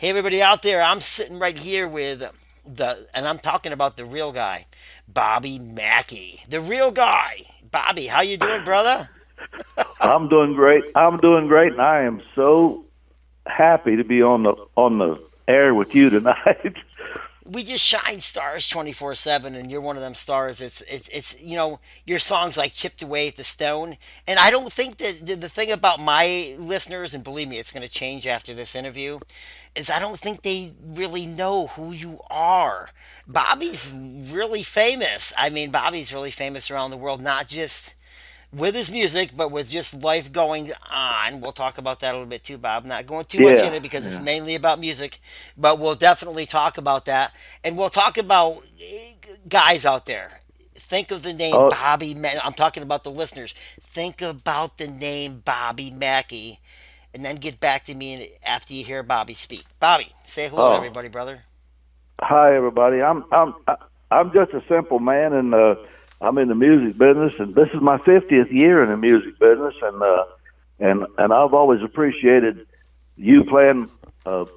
Hey, everybody out there, I'm sitting right here with and I'm talking about the real guy, Bobby Mackey. The real guy. Bobby, how you doing, brother? I'm doing great. I'm doing great, and I am so happy to be on the air with you tonight. We just shine stars 24/7, and you're one of them stars. It's your songs like chipped away at the stone. And I don't think that the thing about my listeners, and believe me, it's going to change after this interview, is I don't think they really know who you are. Bobby's really famous. I mean, Bobby's really famous around the world, not just with his music, but with just life going on. We'll talk about that a little bit too, Bob. Not going too much in Yeah, it because it's yeah. mainly about music, but we'll definitely talk about that. And we'll talk about guys out there. Think of the name Oh, Bobby. I'm talking about the listeners. Think about the name Bobby Mackey, and then get back to me after you hear Bobby speak. Bobby, say hello to oh. everybody, brother. Hi, everybody. I'm just a simple man, and I'm in the music business, and this is my 50th year in the music business, and I've always appreciated you playing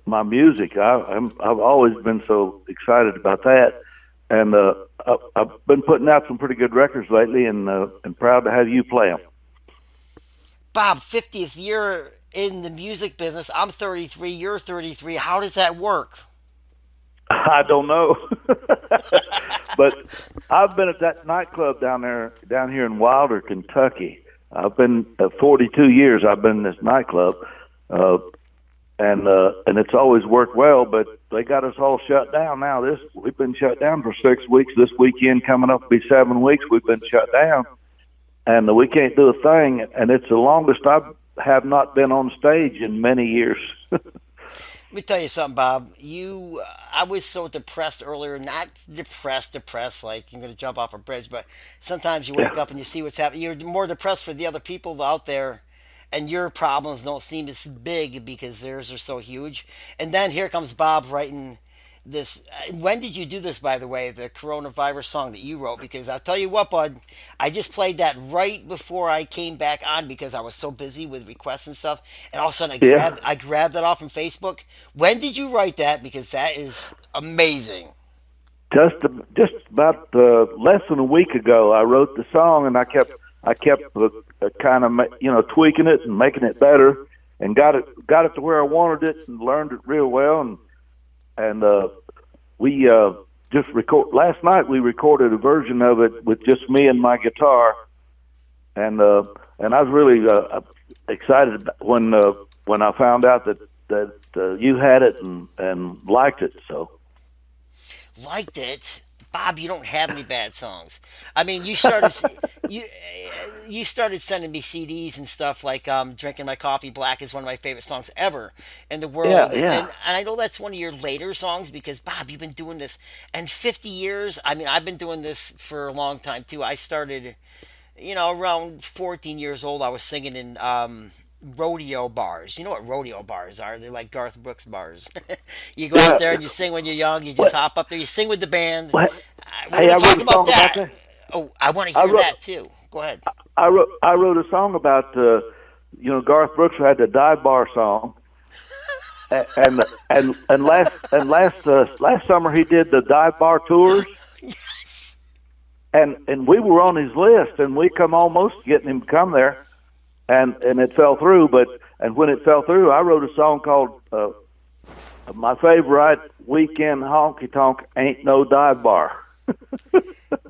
my music. I've always been so excited about that, and I've been putting out some pretty good records lately, and proud to have you play them. Bob, 50th year in the music business. I'm 33. You're 33. How does that work? I don't know, but I've been at that nightclub down here in Wilder, Kentucky. I've been 42 years. I've been in this nightclub, uh, and it's always worked well. But they got us all shut down now. This we've been shut down for 6 weeks. This weekend coming up will be 7 weeks. We've been shut down, and we can't do a thing. And it's the longest I have not been on stage in many years. Let me tell you something, Bob. I was so depressed earlier. Not depressed, like you're going to jump off a bridge, but sometimes you Yeah. wake up and you see what's happening. You're more depressed for the other people out there, and your problems don't seem as big because theirs are so huge. And then here comes Bob writing this. When did you do this, by the way, the coronavirus song that you wrote? Because I'll tell you what, bud, I just played that right before I came back on because I was so busy with requests and stuff. And all of a sudden, Yeah. I grabbed that off from Facebook. When did you write that? Because that is amazing. Just just about less than a week ago, I wrote the song, and I kept kind of tweaking it and making it better, and got it to where I wanted it, and learned it real well, and we just record last night. We recorded a version of it with just me and my guitar, and I was really excited when I found out that you had it and liked it. So Liked it. Bob, you don't have any bad songs. I mean, you you started sending me CDs and stuff like "Drinking My Coffee Black" is one of my favorite songs ever in the yeah, world, yeah. and I know that's one of your later songs because Bob, you've been doing this and 50 years. I mean, I've been doing this for a long time too. I started, around 14 years old. I was singing in rodeo bars. You know what rodeo bars are? They're like Garth Brooks bars. You go out Yeah. there and you sing when you're young. You just What? hop up there. You sing with the band. What? We're Hey, gonna I talk wrote a about song about that. that. Oh, I want to I hear wrote that too. Go ahead. I wrote a song about Garth Brooks had the dive bar song, and last summer he did the dive bar tours, and we were on his list, and we come almost getting him to come there, and it fell through. And when it fell through, I wrote a song called "My Favorite Weekend Honky Tonk Ain't No Dive Bar."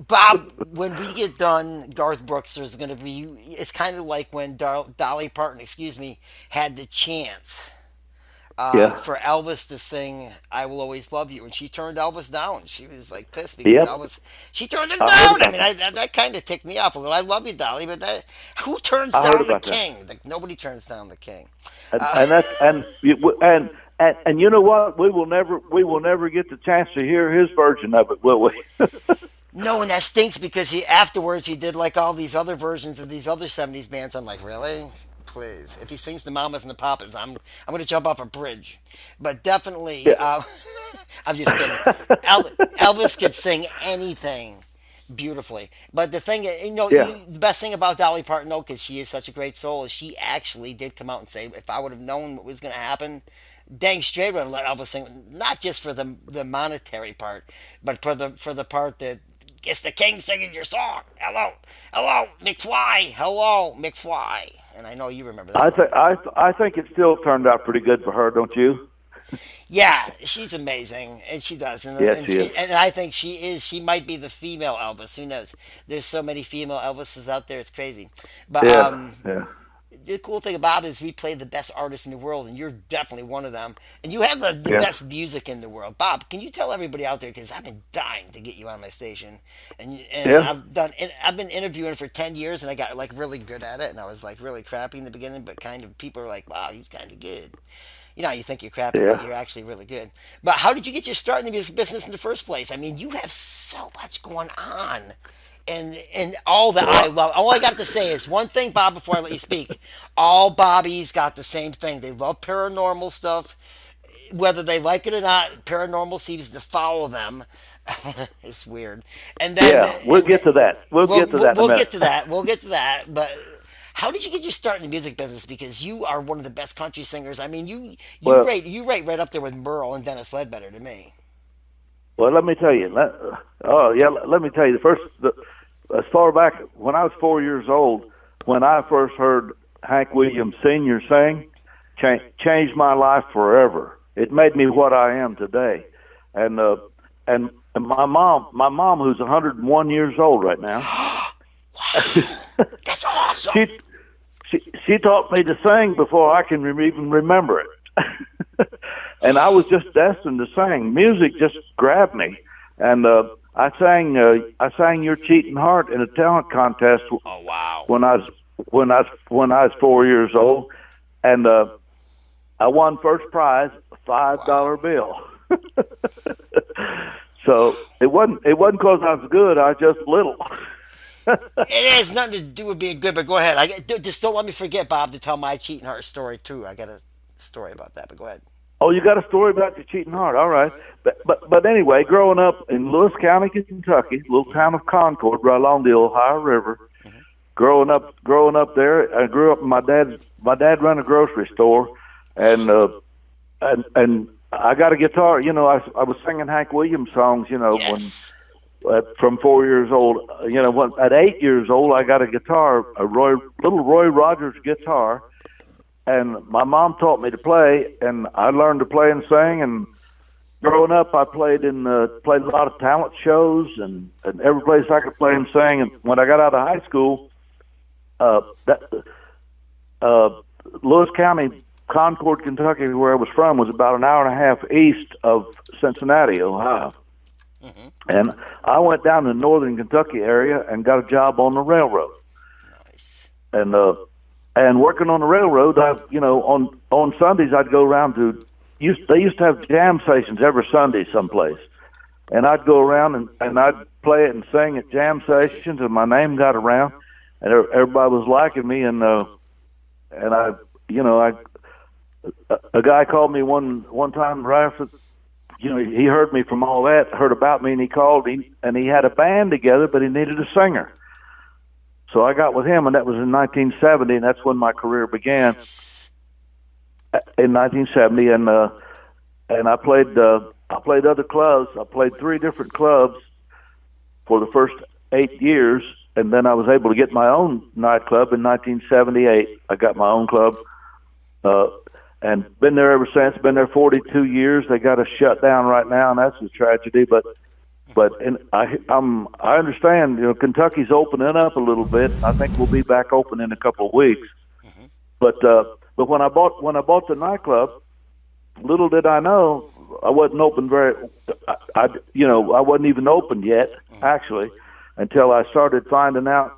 Bob, when we get done, Garth Brooks, there's going to be. It's kind of like when Dolly Parton, excuse me, had the chance Yeah. for Elvis to sing "I Will Always Love You," and she turned Elvis down. She was like pissed because Yep. Elvis. She turned him I heard down. I about mean, that. that kind of ticked me off a little. I love you, Dolly, but who turns I heard down the about that. king? Like nobody turns down the king. and Uh, and that's and you know what? We will never get the chance to hear his version of it, will we? No, and that stinks because he afterwards he did like all these other versions of these other '70s bands. I'm like, really? Please, if he sings the Mamas and the Papas, I'm gonna jump off a bridge. But definitely, Yeah. I'm just kidding. Elvis could sing anything beautifully. But the thing, Yeah. the best thing about Dolly Parton, though, because she is such a great soul, is she actually did come out and say, if I would have known what was going to happen, dang straight would have let Elvis sing, not just for the monetary part, but for the part that it's the king singing your song. Hello, hello, McFly. Hello, McFly. And I know you remember that one. I think it still turned out pretty good for her, don't you? Yeah, she's amazing, and she does, Yes, she is. and I think she is. She might be the female Elvis. Who knows? There's so many female Elvises out there. It's crazy. But Yeah, yeah, the cool thing about it is we play the best artists in the world, and you're definitely one of them. And you have the yeah, best music in the world. Bob, can you tell everybody out there, because I've been dying to get you on my station, and yeah, I've been interviewing for 10 years, and I got like really good at it, and I was like really crappy in the beginning, but kind of people are like, wow, he's kind of good. You know, you think you're crappy, but yeah. you're actually really good. But how did you get your start in the music business in the first place? I mean, you have so much going on, and all that I Well, love. All I got to say is one thing, Bob. Before I let you speak, all Bobbies got the same thing. They love paranormal stuff, whether they like it or not. Paranormal seems to follow them. It's weird. And then, yeah, we'll get to that. We'll get to that in a we'll get minute. to that. We'll get to that. But how did you get your start in the music business? Because you are one of the best country singers. I mean, Well, you rate right up there with Merle and Dennis Ledbetter to me. well, let me tell you. Oh, yeah, let me tell you. As far back when I was 4 years old, when I first heard Hank Williams Sr. sing, changed my life forever. It made me what I am today. And and my mom, who's 101 years old right now, That's awesome. she she taught me to sing before I can even remember it. And I was just destined to sing. Music just grabbed me, and I sang "Your Cheating Heart" in a talent contest Oh wow. when I was 4 years old, and I won first prize, $5 bill. So it wasn't because I was good. I was just little. It has nothing to do with being good, but go ahead. Just don't let me forget, Bob, to tell my cheating heart story too. I got a story about that, but go ahead. Oh, you got a story about your cheating heart? All right, but anyway, growing up in Lewis County, Kentucky, little town of Concord, right along the Ohio River. Growing up there, I grew up. My dad ran a grocery store, and I got a guitar. You know, I was singing Hank Williams songs. You know, Yes. from 4 years old. You know, at 8 years old, I got a guitar, little Roy Rogers guitar, and my mom taught me to play, and I learned to play and sing. And growing up, I played a lot of talent shows, and every place I could play and sing. And when I got out of high school, that Lewis County, Concord, Kentucky, where I was from, was about an hour and a half east of Cincinnati, Ohio. And I went down to the northern Kentucky area and got a job on the railroad. Nice. And working on the railroad, on Sundays I'd go around they used to have jam sessions every Sunday someplace. And I'd go around and I'd play it and sing at jam sessions, and my name got around, and everybody was liking me. And a guy called me one time right after, he heard me from all that, heard about me, and he called me, and he had a band together, but he needed a singer. So I got with him, and that was in 1970, and that's when my career began in 1970. And I played other clubs. I played 3 different clubs for the first 8 years, and then I was able to get my own nightclub in 1978. I got my own club, and been there ever since. Been there 42 years. They got us shut down right now, and that's a tragedy. But I understand. Kentucky's opening up a little bit. I think we'll be back open in a couple of weeks. But when I bought the nightclub, little did I know I wasn't open I wasn't even open yet actually until I started finding out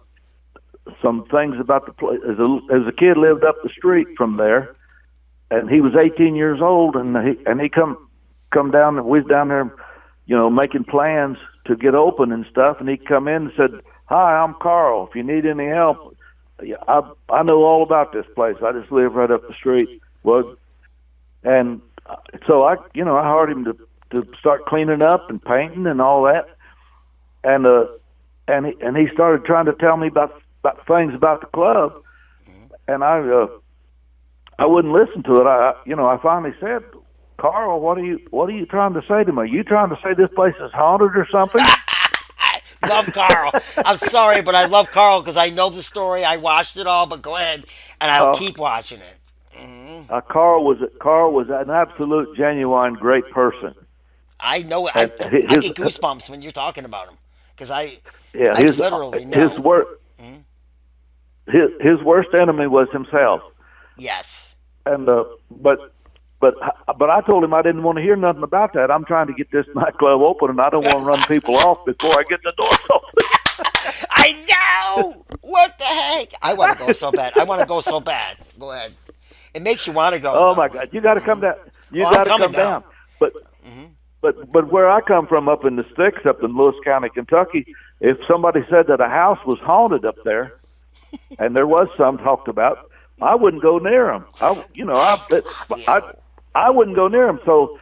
some things about the place. As a kid, lived up the street from there, and he was 18 years old, and he come down, and we was down there, making plans to get open and stuff, and he come in and said, "Hi, I'm Carl. If you need any help, I know all about this place. I just live right up the street." Well, and so I hired him to start cleaning up and painting and all that, and he started trying to tell me about things about the club, and I wouldn't listen to it. I finally said, Carl, what are you trying to say to me? Are you trying to say this place is haunted or something? Love Carl. I'm sorry, but I love Carl because I know the story. I watched it all, but go ahead, and I'll Uh, keep watching it. Hmm. Carl was an absolute, genuine, great person, I know. and I get goosebumps when you're talking about him because yeah, I literally his know. work Mhm. his worst enemy was himself, Yes. and but but but I told him I didn't want to hear nothing about that. I'm trying to get this nightclub open, and I don't want to run people off before I get the doors I know. What the heck? I want to go so bad. I want to go so bad. Go ahead. It makes you want to go Oh my though. God, you got to come down. You Oh, I'm got to coming come down. down. But but where I come from, up in the sticks, up in Lewis County, Kentucky, if somebody said that a house was haunted up there, and there was some talked about, I wouldn't go near them. I Ew. I wouldn't go near them. So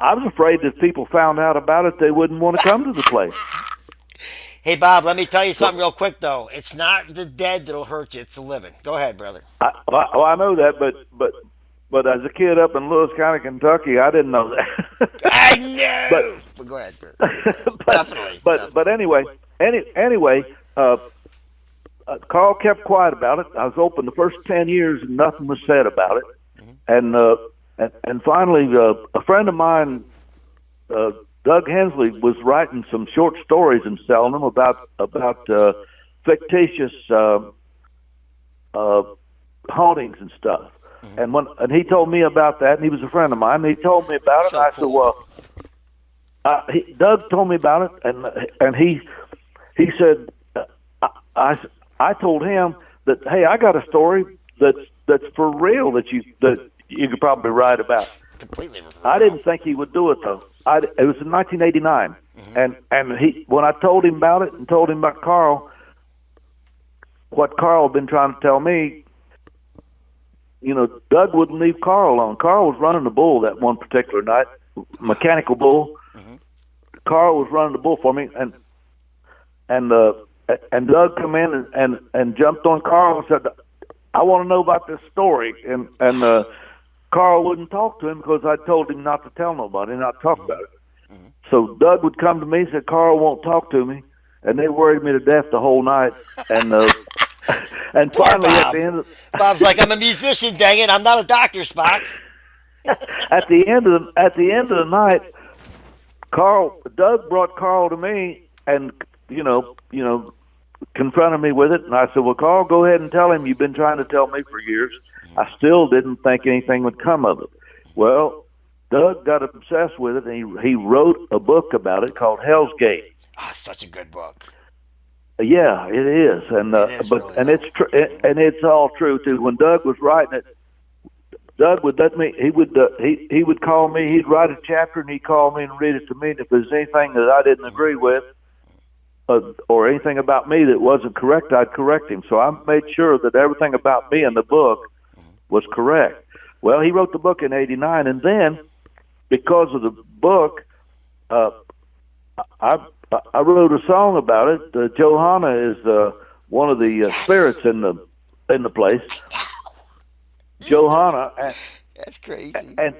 I was afraid that if people found out about it, they wouldn't want to come to the place. Hey Bob, let me tell you So something real quick though. It's not the dead that'll hurt you; it's the living. Go ahead, brother. I know that, but as a kid up in Lewis County, Kentucky, I didn't know that. I but know. But go ahead, brother. but Definitely, but definitely. anyway, anyway, Carl kept quiet about it. I was open the first 10 years, and nothing was said about it. And finally, a friend of mine, Doug Hensley, was writing some short stories and selling them about fictitious hauntings and stuff. And he told me about that, and he was a friend of mine. And he told me about it. And So I said, cool. "Well, Doug told me about it, and he said, I told him that, hey, I got a story that's for real that you could probably write about." Completely. I didn't think he would do it though. It was in 1989, and when I told him about it and told him about Carl, what Carl had been trying to tell me, Doug wouldn't leave Carl alone. Carl was running the bull that one particular night, mechanical bull. Carl was running the bull for me, and Doug come in and jumped on Carl and said, "I want to know about this story." And Carl wouldn't talk to him because I told him not to tell nobody, not to talk about it. So Doug would come to me and say, "Carl won't talk to me," and they worried me to death the whole night. And and Poor finally, Bob. Bob's like, I'm a musician, dang it. I'm not a doctor, Spock. at the end of the night, Doug brought Carl to me, and confronted me with it. And I said, "Well, Carl, go ahead and tell him you've been trying to tell me for years." I still didn't think anything would come of it. Well, Doug got obsessed with it, and he wrote a book about it called Hell's Gate. Ah, such a good book. Yeah, it is, and It is but really and good. it's and it's all true too. When Doug was writing it, Doug would let me. He would call me. He'd write a chapter, and he'd call me and read it to me. And if there's anything that I didn't agree with, or anything about me that wasn't correct, I'd correct him. So I made sure that everything about me in the book was correct. Well, he wrote the book in '89, and then because of the book, I wrote a song about it. Johanna is one of the spirits in the place. Johanna, That's crazy. and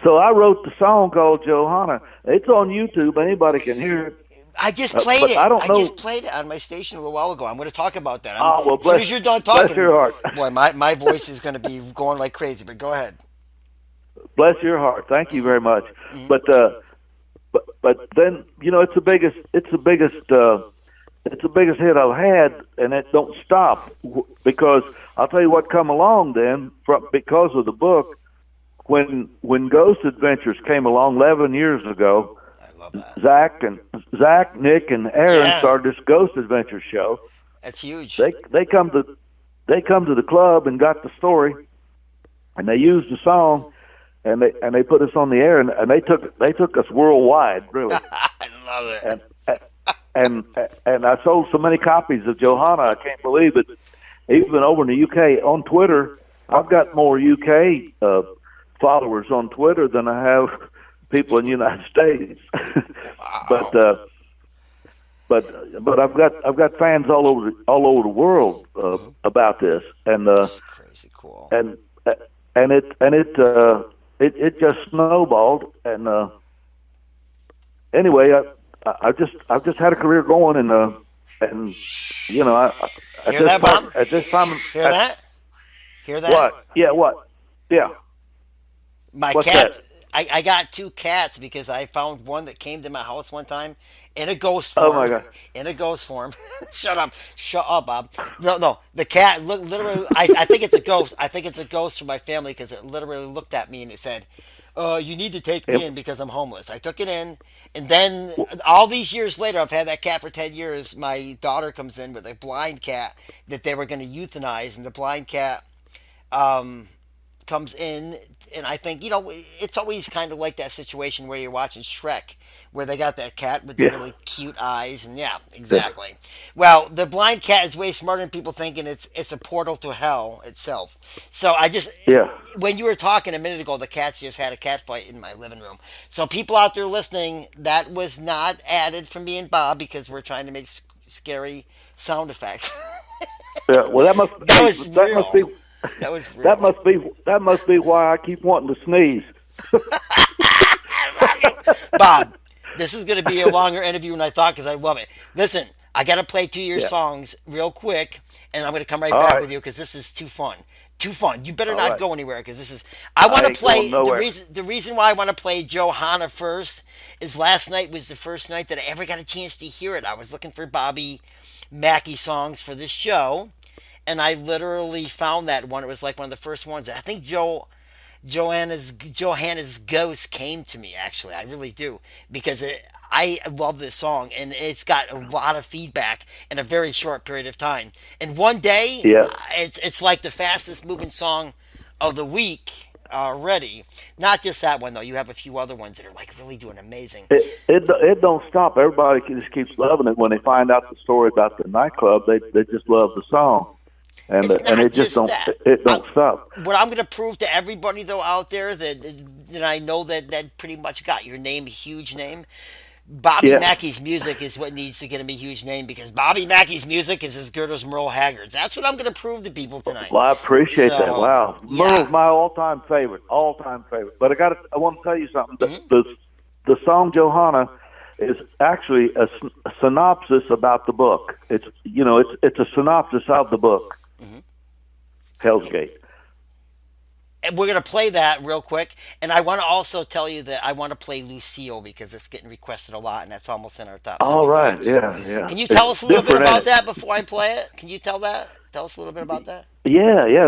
so I wrote the song called Johanna. It's on YouTube. Anybody can hear it. I just played but it. I don't know. Just played it on my station a little while ago. I'm going to talk about that. Well, as soon as you're done talking, bless your heart. boy, my voice is going to be going like crazy. But go ahead. Bless your heart. Thank you very much. But then it's the biggest hit I've had, and it don't stop because I'll tell you what come along then because of the book. When Ghost Adventures came along 11 years ago, I love that. Zach, Nick, and Aaron Yeah. started this Ghost Adventures show. That's huge. They come to the club and got the story, and they used the song, and they put us on the air, and they took us worldwide, really. I love it. And I sold so many copies of Johanna, I can't believe it. Even over in the UK on Twitter, I've got more UK followers on Twitter than I have people in the United States. Wow. but I've got fans all over the world about this, and That's crazy cool. and it it just snowballed, and anyway, I've just had a career going, and you know, at Hear this that, part, Bob? at this time, Hear that? Hear that? what? Yeah, what? Yeah, My what's that? cat, I got two cats because I found one that came to my house one time in a ghost Oh my form. God! In a ghost form. Shut up. Shut up, Bob. No, no. The cat, look, literally, I think it's a ghost. I think it's a ghost from my family because it literally looked at me and it said, you need to take me It, in because I'm homeless. I took it in, and then all these years later, I've had that cat for 10 years. My daughter comes in with a blind cat that they were going to euthanize, and the blind cat um, comes in, and I think it's always kind of like that situation where you're watching Shrek, where they got that cat with the yeah, really cute eyes, and yeah, yeah, exactly. Well, the blind cat is way smarter than people thinking. It's a portal to hell itself. So I just yeah. when you were talking a minute ago, the cats just had a cat fight in my living room. So people out there listening, that was not added from me and Bob because we're trying to make scary sound effects. Yeah. Well, that must That hey, was real. That was that real. must be that must be why I keep wanting to sneeze. I love you. Bob, this is going to be a longer interview than I thought because I love it. Listen, I got to play two of your Yeah. songs real quick, and I'm going to come right All back right. with you because this is too fun. Too fun. You better All not right. go anywhere because this is. I want I to ain't going play nowhere. the reason why I want to play Johanna first is last night was the first night that I ever got a chance to hear it. I was looking for Bobby Mackey songs for this show, and I literally found that one. It was like one of the first ones. I think Johanna's Ghost came to me actually. I really do because I love this song and it's got a lot of feedback in a very short period of time. And one day, Yeah. it's like the fastest moving song of the week already. Not just that one though. You have a few other ones that are like really doing amazing. It don't stop. Everybody just keeps loving it when they find out the story about the nightclub. They just love the song, It's and not it just just don't that. it don't stop. What I'm going to prove to everybody though out there that I know that pretty much got your name, a huge name. Bobby Yeah. Mackey's music is what needs to get him a huge name because Bobby Mackey's music is as good as Merle Haggard's. That's what I'm going to prove to people tonight. Well, I appreciate that. So, Wow, yeah. Merle's my all-time favorite, all-time favorite. But I want to tell you something. Hmm. The song Johanna is actually a synopsis about the book. It's a synopsis of the book, Hell's Gate. And we're going to play that real quick. And I want to also tell you that I want to play Lucille because it's getting requested a lot and that's almost in our top All 75 right, too. yeah, yeah. Can you tell It's us a little bit different, ain't about it? that before I play it? Can you tell that? Tell us a little bit about that. Yeah, yeah.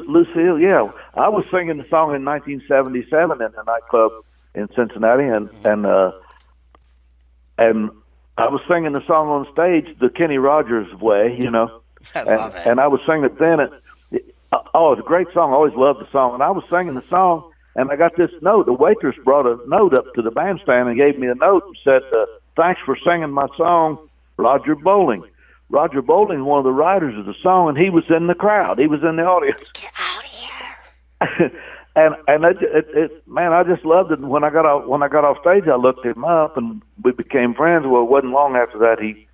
Lucille, yeah. I was singing the song in 1977 in a nightclub in Cincinnati, and I was singing the song on stage the Kenny Rogers way, I and love it. and I was singing it then. Oh, it's a great song. I always loved the song, and I was singing the song, and I got this note. The waitress brought a note up to the bandstand and gave me a note and said, "Thanks for singing my song, Roger Bowling." Roger Bowling is one of the writers of the song, and he was in the crowd. He was in the audience. Get out of here. and man, I just loved it. And when I got off stage, I looked him up, and we became friends. Well, it wasn't long after that he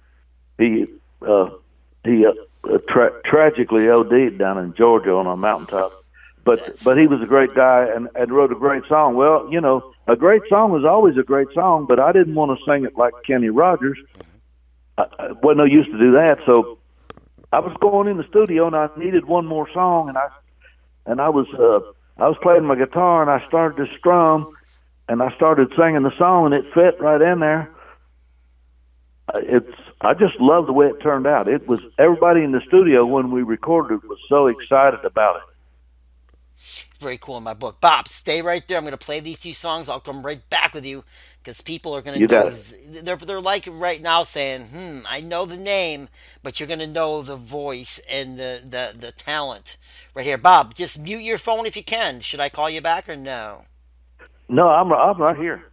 tragically OD'd down in Georgia on a mountaintop. But he was a great guy and wrote a great song. Well, a great song is always a great song, but I didn't want to sing it like Kenny Rogers. I wasn't no use to do that, so I was going in the studio and I needed one more song, and I was playing my guitar and I started to strum and I started singing the song and it fit right in there. I just love the way it turned out. It was everybody in the studio when we recorded it was so excited about it. Very cool in my book. Bob, stay right there. I'm going to play these two songs. I'll come right back with you because people are going to You got know. it. They're like right now saying, I know the name, but you're going to know the voice and the talent right here. Bob, just mute your phone if you can. Should I call you back or no? No, I'm right here.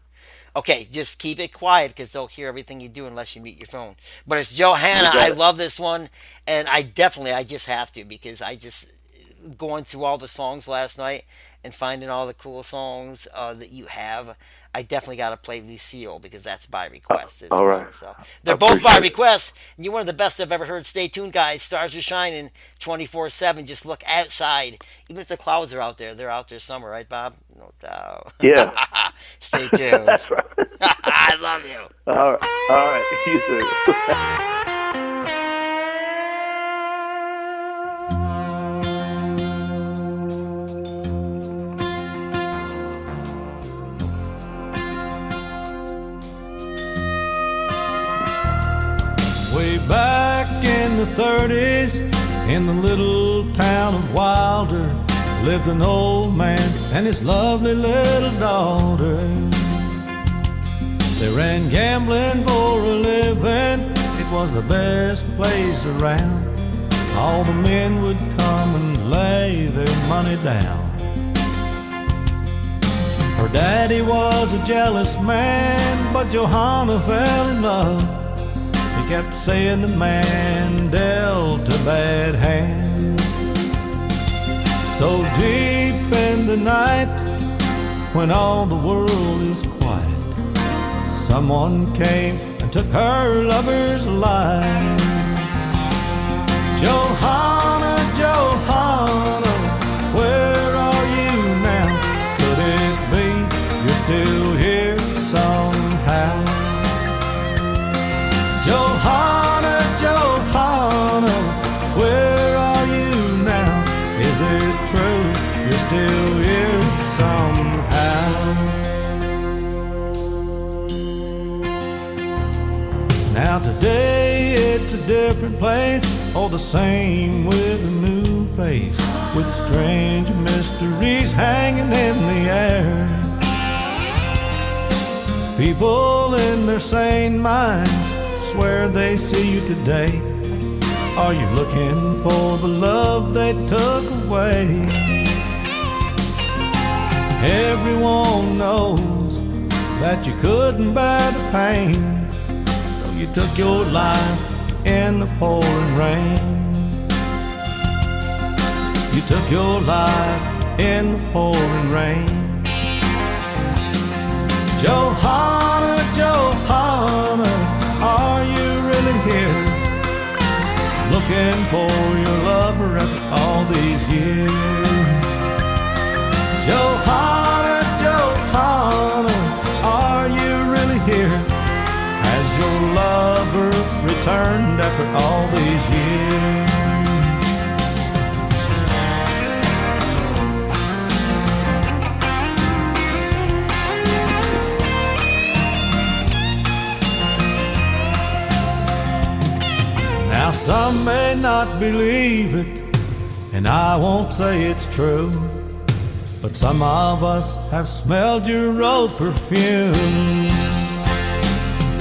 Okay, just keep it quiet because they'll hear everything you do unless you mute your phone. But it's Johanna. You I got it. love this one, and I just have to because going through all the songs last night and finding all the cool songs that you have, I definitely got to play Lucille because that's by request as All well. right. So I they're both by appreciate it. request, and you're one of the best I've ever heard. Stay tuned, guys. Stars are shining 24/7. Just look outside, even if the clouds are out there. They're out there somewhere, right, Bob? No doubt. Yeah, Stay tuned. that's right. I love you. All right. All right. You too. Way back in the 30s, in the little town of Wilder, lived an old man and his lovely little daughter. They ran gambling for a living, it was the best place around. All the men would come and lay their money down. Her daddy was a jealous man, but Johanna fell in love. He kept saying the man dealt a bad hand. So deep in the night, when all the world is quiet, someone came and took her lover's life. Johanna, Johanna, where are you now? Could it be you're still here somehow? Johanna, Johanna, where are you now? Is it true you're still here somehow? Now today it's a different place, all the same with a new face, with strange mysteries hanging in the air. People in their sane minds swear they see you today. Are you looking for the love they took away? Everyone knows that you couldn't bear the pain, so you took your life in the pouring rain. You took your life in the pouring rain. Johanna, Johanna, are you really here? Looking for your lover after all these years. Johanna, Johanna, are you really here? Has your lover returned after all these years? Now some may not believe it, and I won't say it's true, but some of us have smelled your rose perfume.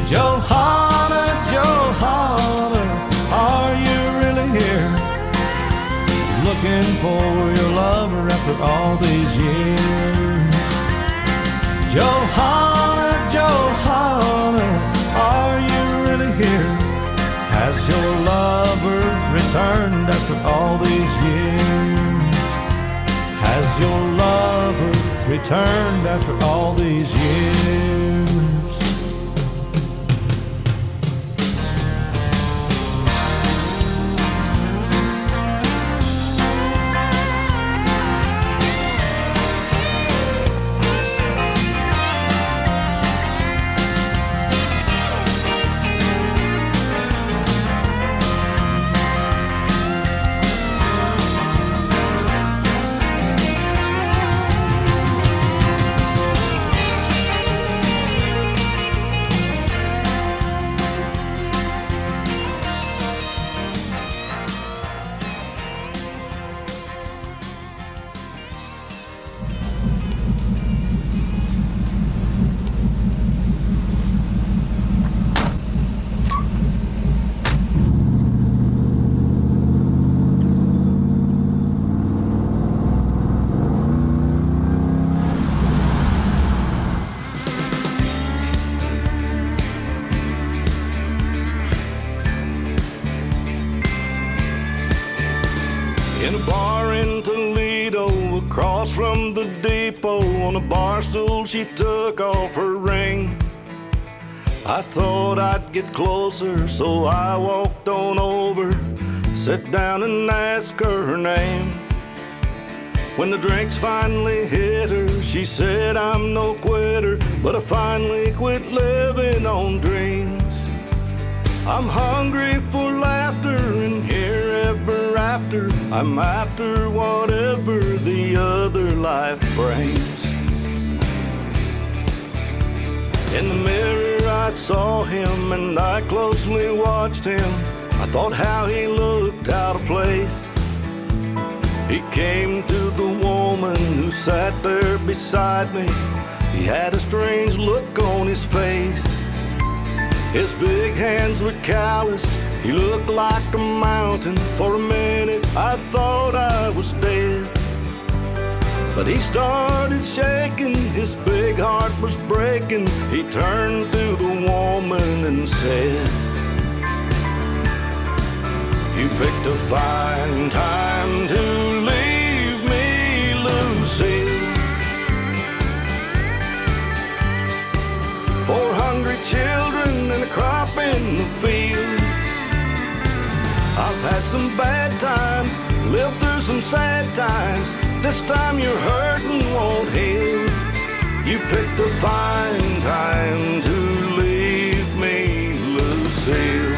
Johanna, Johanna, are you really here? Looking for your lover after all these years. Johanna, Johanna, are you really here? Has your lover returned after all these years? Has your lover returned after all these years? Across from the depot on a bar stool, she took off her ring. I thought I'd get closer, so I walked on over, sat down and asked her name. When the drinks finally hit her, she said, I'm no quitter, but I finally quit living on dreams. I'm hungry for laughter and here ever after. I'm after whatever the other life brings. In the mirror I saw him and I closely watched him. I thought how he looked out of place. He came to the woman who sat there beside me. He had a strange look on his face. His big hands were calloused. He looked like a mountain. For a minute I thought I was dead. But he started shaking, his big heart was breaking. He turned to the woman and said, you picked a fine time to leave me, Lucy. 4 hungry children and a crop in the field. I've had some bad times, lived through some sad times. This time your hurting won't heal. You picked a fine time to leave me, Lucille.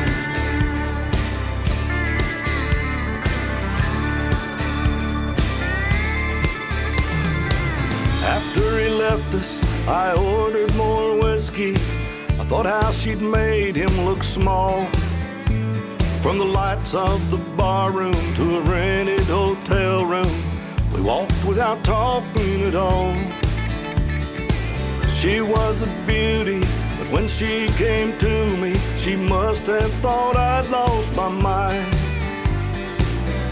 After he left us, I ordered more whiskey. I thought how she'd made him look small. From the lights of the bar room to a rented hotel room, we walked without talking at all. She was a beauty, but when she came to me, she must have thought I'd lost my mind.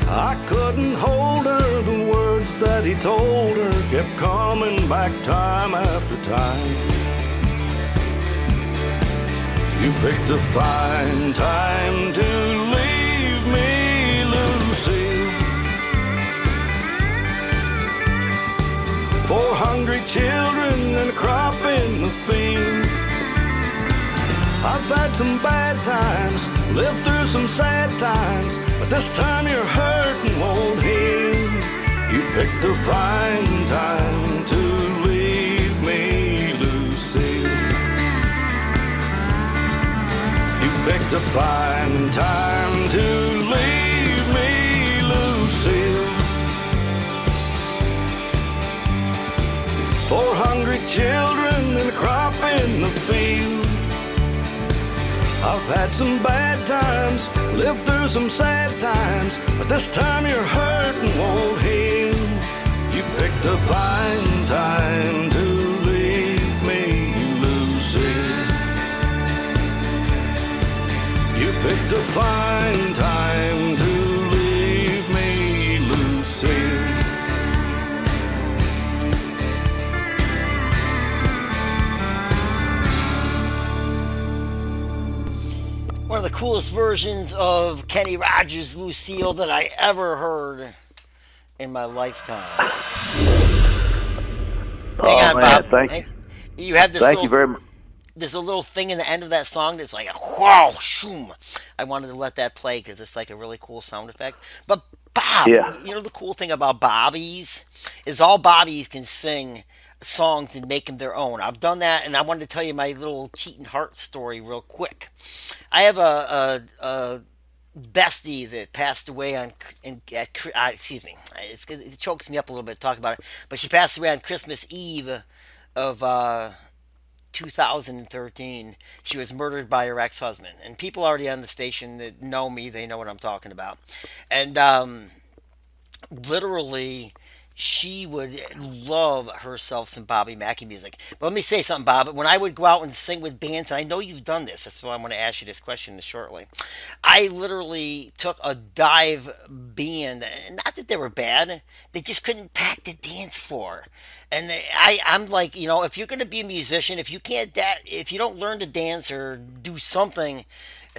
I couldn't hold her, the words that he told her kept coming back time after time. You picked a fine time to leave me, Lucy. 4 hungry children and a crop in the field. I've had some bad times, lived through some sad times, but this time your hurting won't heal. You picked a fine time to leave me, Lucy. You picked a fine time to leave me, Lucille. 4 hungry children and a crop in the field. I've had some bad times, lived through some sad times, but this time your hurting won't heal. You picked a fine time to leave me, Lucy. You picked a fine time to leave me, Lucy. One of the coolest versions of Kenny Rogers' Lucille that I ever heard in my lifetime. Hang Oh on, man, Bob. thank you, You have thank you very much. there's a little thing in the end of that song that's like a wow, shoom. I wanted to let that play because it's like a really cool sound effect. But Bob, Yeah, you know the cool thing about Bobbies is all Bobbies can sing songs and make them their own. I've done that, and I wanted to tell you my little cheating heart story real quick. I have a bestie that passed away excuse me, it chokes me up a little bit to talk about it, but she passed away on Christmas Eve of 2013. She was murdered by her ex-husband, and people already on the station that know me, they know what I'm talking about. And literally, she would love herself some Bobby Mackey music. But let me say something, Bob. When I would go out and sing with bands, and I know you've done this, that's why I'm going to ask you this question shortly. I literally took a dive band, and not that they were bad, they just couldn't pack the dance floor. And I'm like, if you're going to be a musician, if you don't learn to dance or do something,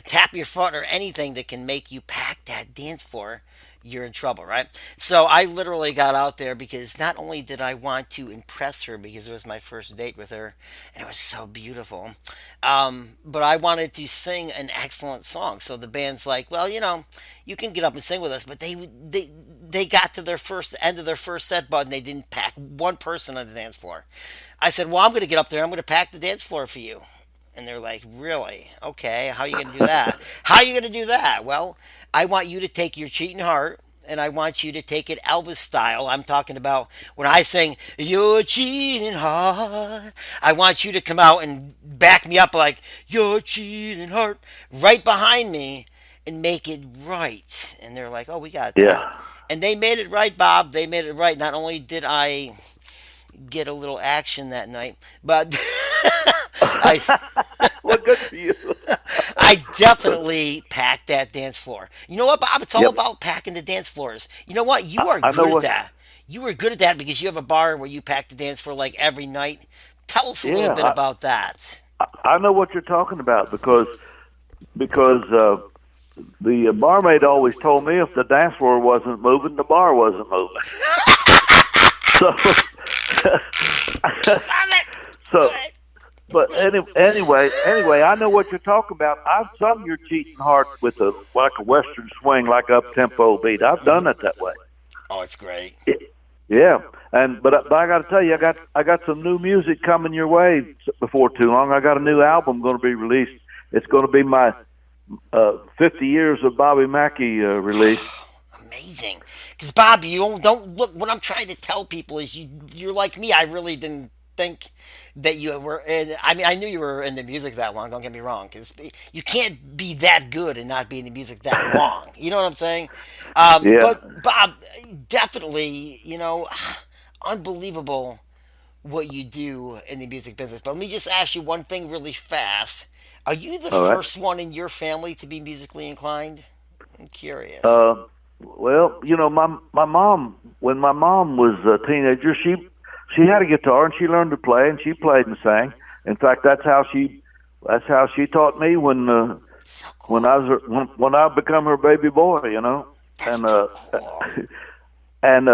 tap your foot or anything that can make you pack that dance floor, you're in trouble, right? So I literally got out there because not only did I want to impress her because it was my first date with her and it was so beautiful, but I wanted to sing an excellent song. So the band's like, well, you can get up and sing with us, but they got to their first end of their first set, bud, and they didn't pack one person on the dance floor. I said, well, I'm going to get up there. I'm going to pack the dance floor for you. And they're like, really? Okay, how are you going to do that? How are you going to do that? Well, I want you to take your cheating heart and I want you to take it Elvis style. I'm talking about when I sing your cheating heart. I want you to come out and back me up like your cheating heart right behind me and make it right. And they're like, oh, we got that. Yeah. And they made it right, Bob. They made it right. Not only did I get a little action that night, but I Well, good for you. I definitely packed that dance floor. You know what, Bob? It's all Yep. about packing the dance floors. You know what? You are I know good at what. that. You are good at that because you have a bar where you pack the dance floor like every night. Tell us a little bit Yeah, about that. I know what you're talking about because the barmaid always told me if the dance floor wasn't moving, the bar wasn't moving. So, Love it. so, Good. It's but good. anyway, I know what you're talking about. I've sung your cheating heart with a like a western swing, like up tempo beat. I've done it that way. Oh, it's great. Yeah, but I got to tell you, I got some new music coming your way before too long. I got a new album going to be released. It's going to be my 50 years of Bobby Mackey release. Amazing. Because Bob, you don't look. What I'm trying to tell people is you're like me. I really didn't think that you were. I mean, I knew you were in the music that long. Don't get me wrong. Because you can't be that good and not be in the music that long. You know what I'm saying? Yeah. But Bob, definitely, unbelievable what you do in the music business. But let me just ask you one thing really fast. Are you the All right. first one in your family to be musically inclined? I'm curious. Uh, well, my mom, when my mom was a teenager, she had a guitar and she learned to play and she played and sang. In fact, that's how she taught me So when cool. when I become her baby boy, That's and too cool. and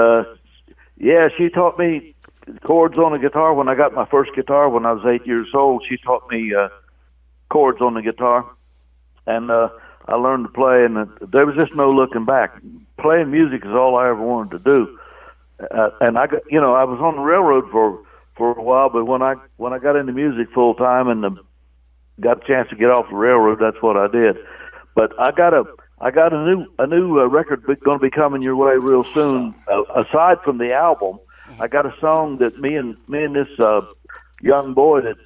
yeah, she taught me chords on the guitar when I got my first guitar when I was 8 years old. She taught me chords on the guitar, and I learned to play, and there was just no looking back. Playing music is all I ever wanted to do, and I was on the railroad for a while, but when I got into music full time and got a chance to get off the railroad, that's what I did. But I got a new record going to be coming your way real soon. Awesome. Aside from the album, I got a song that me and this young boy that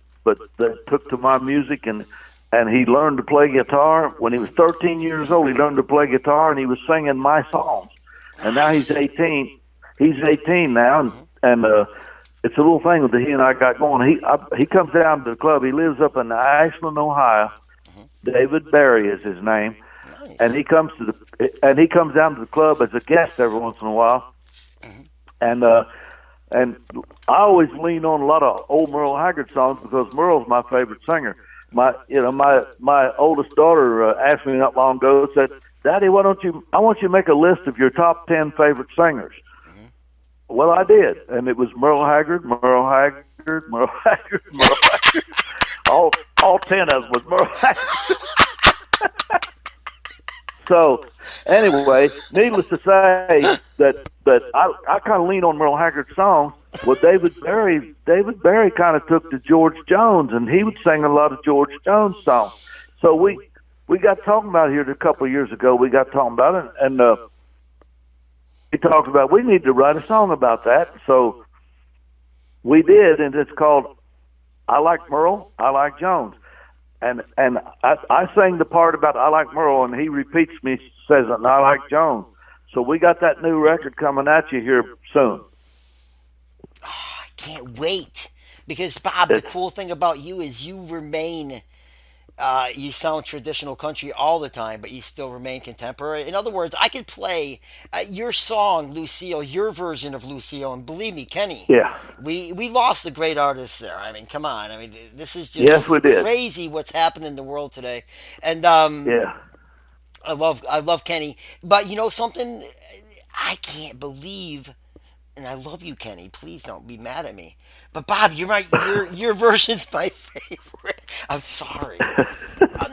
took to my music and he learned to play guitar when he was 13 years old. He learned to play guitar and he was singing my songs. And now he's Nice. 18. He's 18 now, and it's a little thing that he and I got going. He comes down to the club. He lives up in Ashland, Ohio. David Barry is his name, and Nice. he comes down to the club as a guest every once in a while. And I always lean on a lot of old Merle Haggard songs because Merle's my favorite singer. My oldest daughter asked me not long ago, said, "Daddy, I want you to make a list of your top 10 favorite singers." Well, I did, and it was Merle Haggard, Merle Haggard, Merle Haggard, Merle Haggard. All 10 of them was Merle Haggard. So, anyway, needless to say that I kind of lean on Merle Haggard's songs. Well, David Barry kind of took to George Jones, and he would sing a lot of George Jones songs. So we got talking about it here a couple of years ago. We got talking about it, and he talked about we need to write a song about that. So we did, and it's called "I Like Merle, I Like Jones." And I sang the part about I like Merle, and he repeats me, says, and I like Jones. So we got that new record coming at you here soon. I can't wait. Because, Bob, the It's, cool thing about you is you sound traditional country all the time, but you still remain contemporary. In other words, I could play your song, Lucille, your version of Lucille, and believe me, Kenny, yeah, we lost a great artist there. I mean, come on. I mean, this is yes, we just did. crazy what's happened in the world today. And Yeah, I love Kenny. But you know something? I can't believe, and I love you, Kenny. Please don't be mad at me. But Bob, you're right. Your version's my favorite. I'm sorry.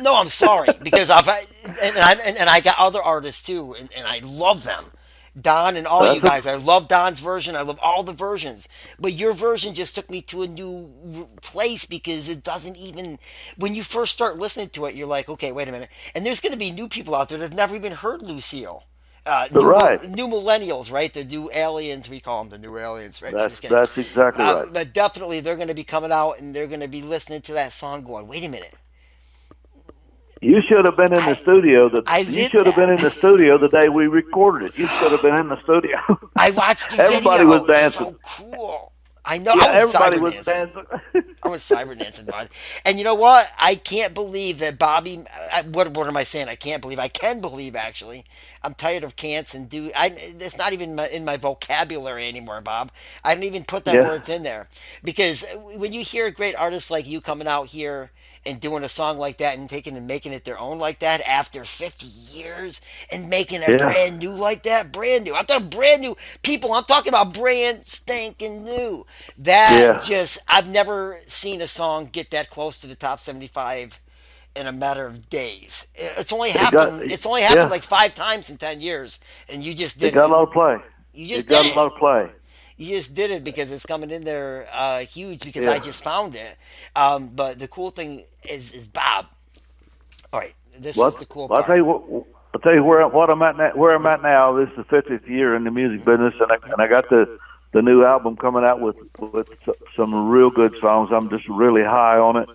No, I'm sorry because and I got other artists too, and I love them. Don and all you That's a, guys. I love Don's version. I love all the versions. But your version just took me to a new place because it doesn't even. When you first start listening to it, you're like, okay, wait a minute. And there's going to be new people out there that have never even heard Lucille. right. New millennials, right? The new aliens. We call them the new aliens, right? I'm That's just kidding. that's exactly right. But definitely, they're going to be coming out and they're going to be listening to that song, going, "Wait a minute, You should have been in the I studio. I You did should have been in the that. studio the day we recorded it. You should have been in the studio. I watched the Everybody video. was It's dancing. so cool. I know. Yeah, I was everybody cyber was dancing. dancing. I was cyber dancing, bud. And you know what? I can't believe that Bobby. What am I saying? I can't believe. I can believe actually. I'm tired of can'ts and do. It's not even in my vocabulary anymore, Bob. I don't even put them Yeah, words in there because when you hear great artists like you coming out here and doing a song like that and taking and making it their own like that after 50 years and making it yeah, brand new like that, brand new. I'm talking brand new people. I'm talking about brand stinking new. That yeah. just, I've never seen a song get that close to the top 75 in a matter of days. It got, It's only happened yeah. like 5 times in 10 years, and you just It did got a it. lot of play. You It just did got a it. lot of play. You just did it because it's coming in there huge because I Yeah. just found it. But the cool thing is Bob. All right, this What? is the cool Well, part. I'll tell you what I'm at now, where I'm at now. This is the 50th year in the music business, and I got the new album coming out with some real good songs. I'm just really high on it.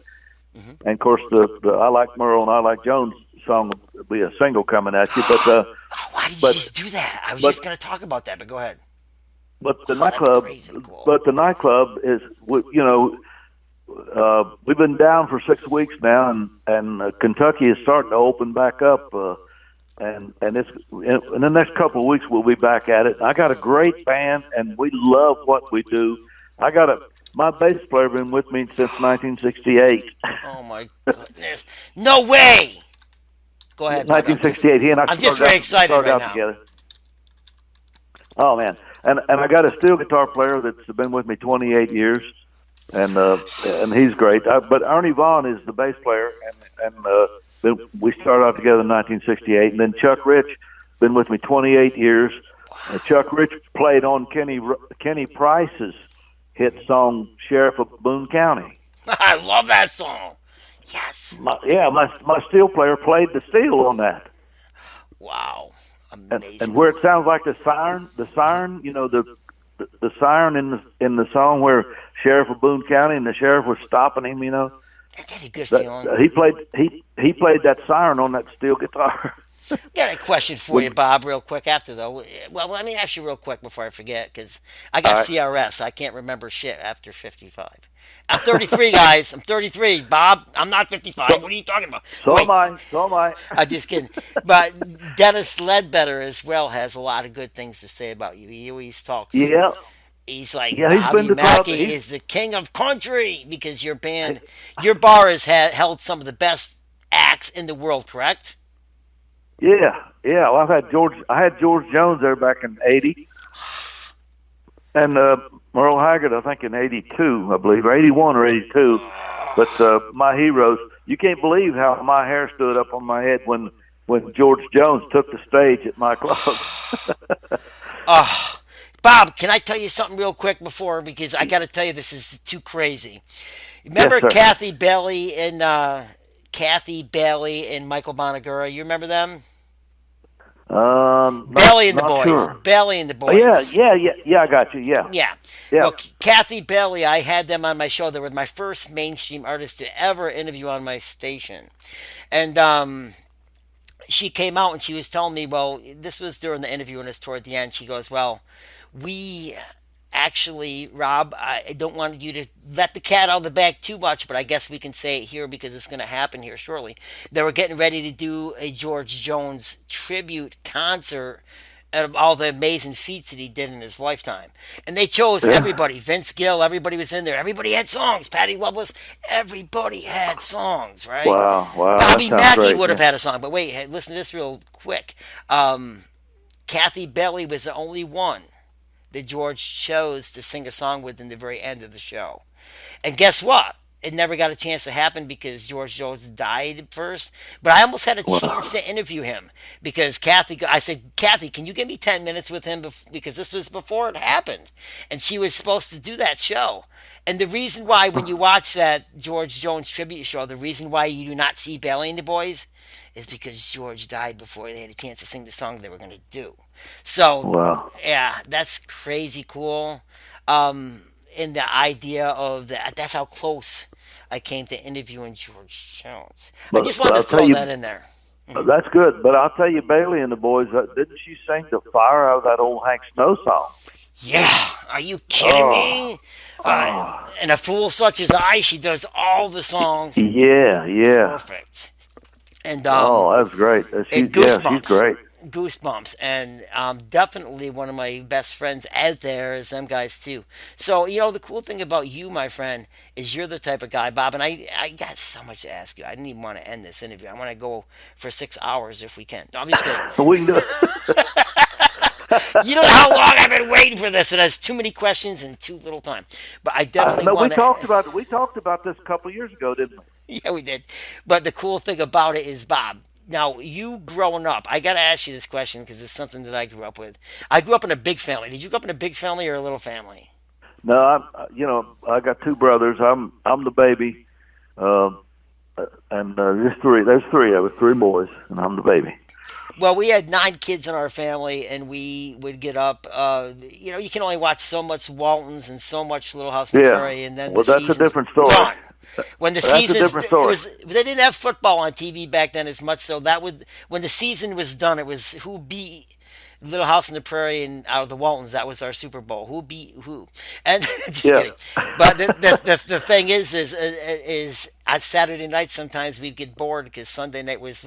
And of course, the I Like Merle and I Like Jones song will be a single coming at you. Oh, why did you But just do that? I was but just going to talk about that, but go ahead. but the Oh, that's nightclub, crazy cool. but the nightclub is, you know, we've been down for 6 weeks now, and Kentucky is starting to open back up. And it's in the next couple of weeks we'll be back at it. I got a great band, and we love what we do. My bass player been with me since 1968. Oh my goodness! No way! Go ahead, bud. 1968. He and I I'm just very excited started right out now. together. Oh man, and I got a steel guitar player that's been with me 28 years, and he's great. But Ernie Vaughn is the bass player, we started out together in 1968, and then Chuck Rich been with me 28 years. Chuck Rich played on Kenny Price's hit song "Sheriff of Boone County." I love that song. Yes. My steel player played the steel on that. Wow. And Amazing. where it sounds like the siren, you know, the siren in the song where Sheriff of Boone County and the sheriff was stopping him, you know, That had a good that, feeling. he played that siren on that steel guitar. Got a question for you, Bob, real quick after, though. Well, let me ask you real quick before I forget, because I All got right. CRS. I can't remember shit after 55. I'm 33, guys. I'm 33. Bob, I'm not 55. What are you talking about? So Wait, am I. So am I. I'm just kidding. But Dennis Ledbetter as well has a lot of good things to say about you. He always talks. Yeah, He's like, yeah. He's been Bobby to club. Mackey is the king of country because your band, your bar has held some of the best acts in the world, correct? Yeah. Well, I had George Jones there back in '80, and Merle Haggard, I think in '82, I believe, or '81 or '82. But my heroes, you can't believe how my hair stood up on my head when George Jones took the stage at my club. Bob, can I tell you something real quick before? Because I got to tell you, this is too crazy. Yes, Remember sir. Kathy Bailey and Michael Bonagura? You remember them? Not, Bailey and the not Boys. sure. Bailey and the Oh, yeah, Boys. yeah, yeah, yeah. I got you. Yeah, Yeah. yeah. Well, Kathy Bailey, I had them on my show. They were my first mainstream artist to ever interview on my station. And she came out and she was telling me, well, this was during the interview and it's toward the end. She goes, well, we actually, Rob, I don't want you to let the cat out of the bag too much, but I guess we can say it here because it's going to happen here shortly. They were getting ready to do a George Jones tribute concert of all the amazing feats that he did in his lifetime. And they chose Yeah. everybody. Vince Gill, everybody was in there. Everybody had songs. Patty Loveless, everybody had songs, right? Wow. Wow. That Bobby sounds Mackey great. would have Yeah. had a song, but wait, hey, listen to this real quick. Um, Kathy Bailey was the only one that George chose to sing a song with in the very end of the show. And guess what? It never got a chance to happen because George Jones died first. But I almost had a chance Wow. to interview him because Kathy, I said, Kathy, can you give me 10 minutes with him? Because this was before it happened. And she was supposed to do that show. And the reason why, when you watch that George Jones tribute show, the reason why you do not see Bailey and the Boys is because George died before they had a chance to sing the song they were going to do. So, Wow. yeah, that's crazy cool. Um, and the idea of that, that's how close I came to interviewing George Jones. I just But wanted to I'll tell throw you, that in there. that's good. But I'll tell you, Bailey and the boys, didn't she sing the fire out of that old Hank Snow song? Yeah, are you kidding Oh. me? Uh, Oh. and a fool such as I, she does all the songs Yeah. Yeah. perfect. And Oh, that's great. Yeah, she's Goosebumps. great. Goosebumps. And definitely one of my best friends out there is them guys too. So, the cool thing about you, my friend, is you're the type of guy, Bob, and I got so much to ask you. I didn't even want to end this interview. I want to go for 6 hours if we can. No, I'm just kidding. We can do it. You know how long I've been waiting for this, and there's too many questions and too little time. But I definitely No, want to. we talked about this a couple of years ago, didn't we? Yeah, we did. But the cool thing about it is, Bob, now you growing up, I got to ask you this question because it's something that I grew up with. I grew up in a big family. Did you grow up in a big family or a little family? No, I got two brothers. I'm the baby, um, and there's three. There's three of us, three boys, and I'm the baby. Well, we had 9 kids in our family, and we would get up. You can only watch so much Waltons and so much Little House on the Yeah. Prairie, and then the Well, that's a season's different story. done. When the That's a seasons, different it story. was they didn't have football on TV back then as much. So that would when the season was done, it was who beat Little House on the Prairie and out of the Waltons. That was our Super Bowl. Who beat who? And just Yeah. kidding. But the thing is on Saturday night sometimes we'd get bored because Sunday night was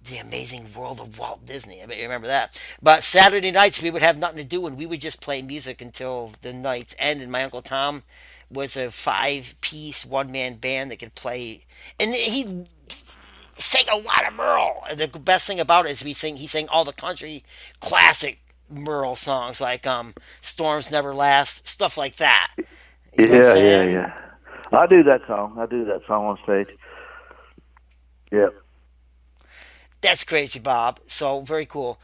the Amazing World of Walt Disney. I bet you remember that. But Saturday nights we would have nothing to do and we would just play music until the night ended. My Uncle Tom was a 5-piece one-man band that could play, and he sang a lot of Merle. And the best thing about it is he sang all the country classic Merle songs like "Storms Never Last," stuff like that. You know what I'm Yeah, yeah, saying? yeah. I do that song. I do that song on stage. Yeah. That's crazy, Bob. So very cool.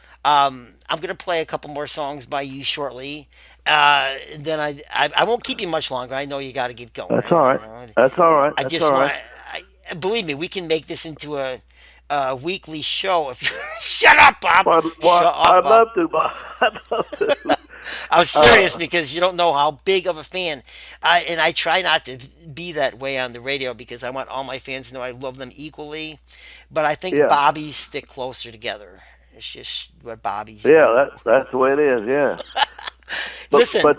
I'm gonna play a couple more songs by you shortly. Then I won't keep you much longer. I know you got to get going. That's all right. That's all right. I That's just all want. right. Believe me, we can make this into a weekly show. If you shut up, Bob. Shut up, I'd Bob. love to, Bob. I'd love to. I'm serious Uh, because you don't know how big of a fan. And I try not to be that way on the radio because I want all my fans to know I love them equally. But I think yeah. Bobbies stick closer together. It's just what Bobbies Yeah, do. that's the way it is. Yeah. But Listen, but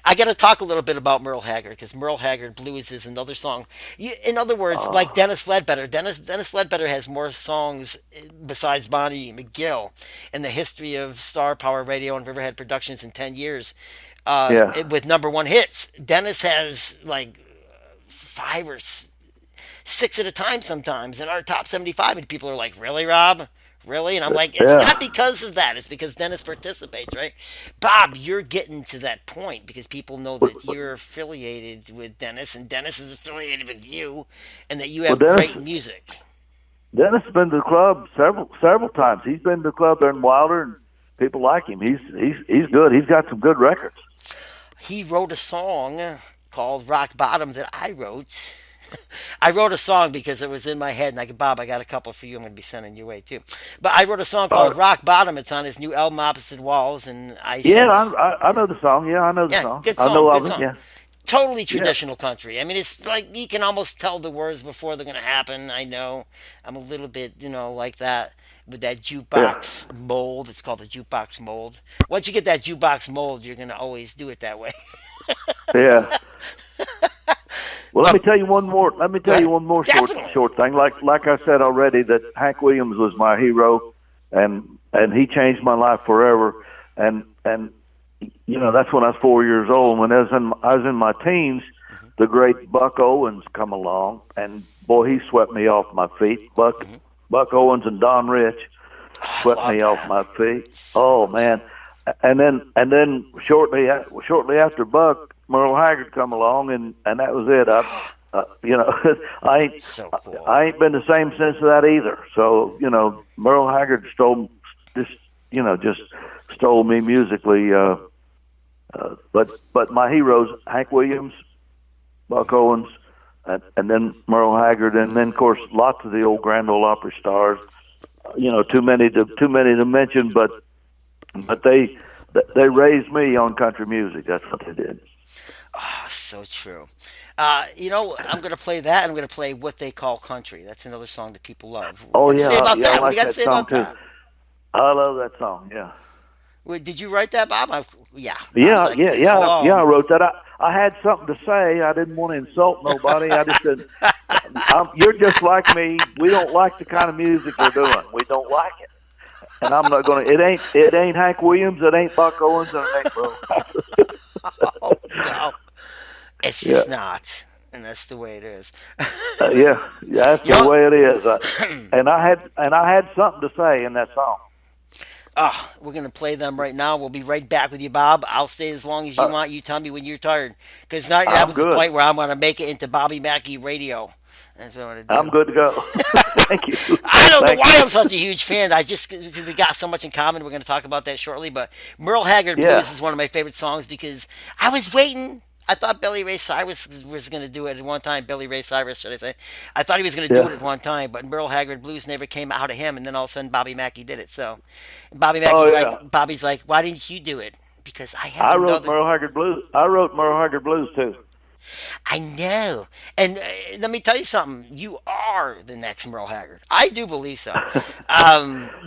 I got to talk a little bit about Merle Haggard because Merle Haggard Blues is another song. In other words, like uh, Dennis Ledbetter. Dennis Ledbetter has more songs besides Bonnie McGill in the history of Star Power Radio and Riverhead Productions in 10 years yeah. with number one hits. Dennis has like five or six at a time sometimes in our top 75, and people are like, "Really, Rob? Really?" And I'm like, "It's Yeah. not because of that. It's because Dennis participates, right?" Bob, you're getting to that point because people know Well, that you're affiliated with Dennis, and Dennis is affiliated with you, and that you well, have great music. Dennis has been to the club several times. He's been to the club there in Wilder, and people like him. He's good. He's got some good records. He wrote a song called "Rock Bottom" that I wrote. I wrote a song because it was in my head, and Bob, I got a couple for you. I'm going to be sending your way too. But I wrote a song Uh, called "Rock Bottom." It's on his new album, Opposite Walls, and I yeah, said, I know the song. Yeah, I know the "Yeah, song. good I know song, good of it. song." Yeah, Totally yeah, traditional country. I mean, it's like you can almost tell the words before they're going to happen. I know I'm a little bit, like that with that yeah, jukebox mold. It's called the jukebox mold. Once you get that jukebox mold, you're going to always do it that way. yeah. Well, let But me tell you one more. Let me go tell ahead. you one more Definitely. short thing. Like I said already, that Hank Williams was my hero. and he changed my life forever. And that's when I was 4 years old. When I was in my teens, the great Buck Owens come along, and boy, he swept me off my feet. Buck Owens and Don Rich swept me off my feet. Oh man! And then shortly after Buck, Merle Haggard come along, and that was it. I ain't been the same since that either. So Merle Haggard just stole me musically. But my heroes, Hank Williams, Buck Owens, and then Merle Haggard, and then of course lots of the old Grand Ole Opry stars. Too many to mention, but they raised me on country music. That's what they did. Oh, so true. I'm going to play that. I'm going to play What They Call Country. That's another song that people love. Oh yeah, say about yeah, that? I What like do you got to that say song about too. that? I love that song. Yeah. Wait, did you write that, Bob? Yeah. Yeah, like, I wrote that. I had something to say. I didn't want to insult nobody. I just said, "You're just like me. We don't like the kind of music we're doing. We don't like it." And I'm not going to. It ain't Hank Williams. It ain't Buck Owens. And it ain't Merle. Oh, no. It's just not. And that's the way it is. Yeah, that's the way it is. And I had something to say in that song. Oh, we're going to play them right now. We'll be right back with you, Bob. I'll stay as long as you want. You tell me when you're tired. Because now you're at the point where I'm going to make it into Bobby Mackey radio. That's what I'm going to do. I'm good to go. Thank you. I don't know why I'm such a huge fan. We got so much in common. We're going to talk about that shortly. But Merle Haggard Blues is one of my favorite songs because I was waiting. I thought Billy Ray Cyrus was going to do it at one time. Billy Ray Cyrus, should I say? I thought he was going to do it at one time, but Merle Haggard Blues never came out of him, and then all of a sudden Bobby Mackey did it. So Bobby's like, why didn't you do it? Because I wrote Merle Haggard Blues. I wrote Merle Haggard Blues too. I know. And let me tell you something. You are the next Merle Haggard. I do believe so.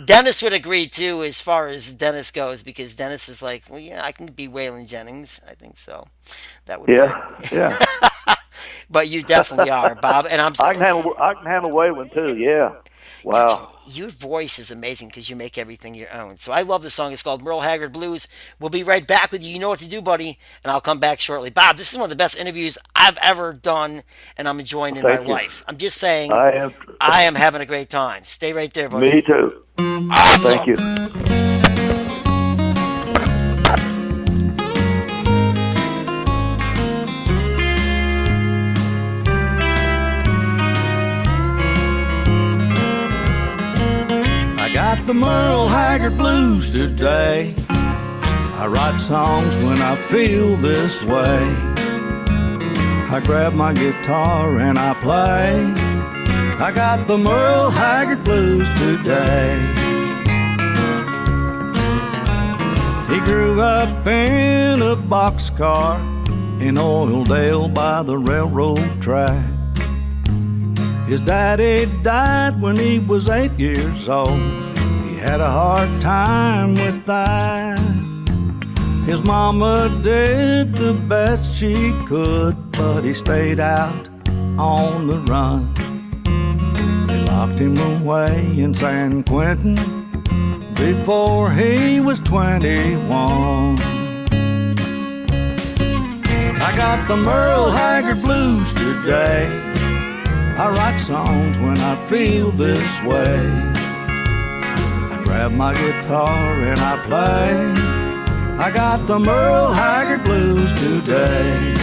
Dennis would agree, too, as far as Dennis goes, because Dennis is like, well, yeah, I can be Waylon Jennings. I think so. That would work. Yeah. But you definitely are, Bob. And I can handle Waylon, too, yeah. Wow. Your voice is amazing because you make everything your own. So I love the song. It's called Merle Haggard Blues. We'll be right back with you. You know what to do, buddy. And I'll come back shortly. Bob, this is one of the best interviews I've ever done, and I'm enjoying in my life. I'm just saying, I am having a great time. Stay right there, buddy. Me too. Awesome. Thank you. Got the Merle Haggard blues today. I write songs when I feel this way. I grab my guitar and I play. I got the Merle Haggard blues today. He grew up in a boxcar in Oildale by the railroad track. His daddy died when he was 8 years old. He had a hard time with that. His mama did the best she could, but he stayed out on the run. They locked him away in San Quentin before he was 21. I got the Merle Haggard blues today. I write songs when I feel this way. I grab my guitar and I play. I got the Merle Haggard blues today.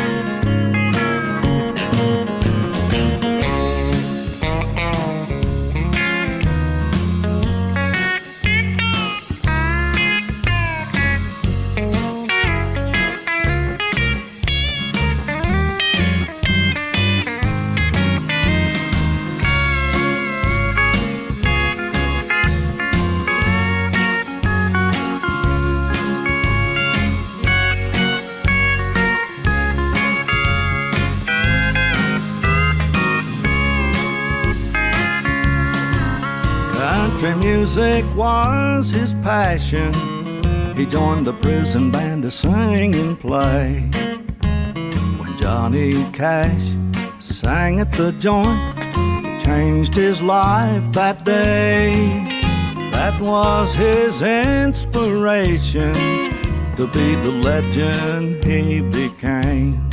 Country music was his passion. He joined the prison band to sing and play. When Johnny Cash sang at the joint, it changed his life that day. That was his inspiration to be the legend he became.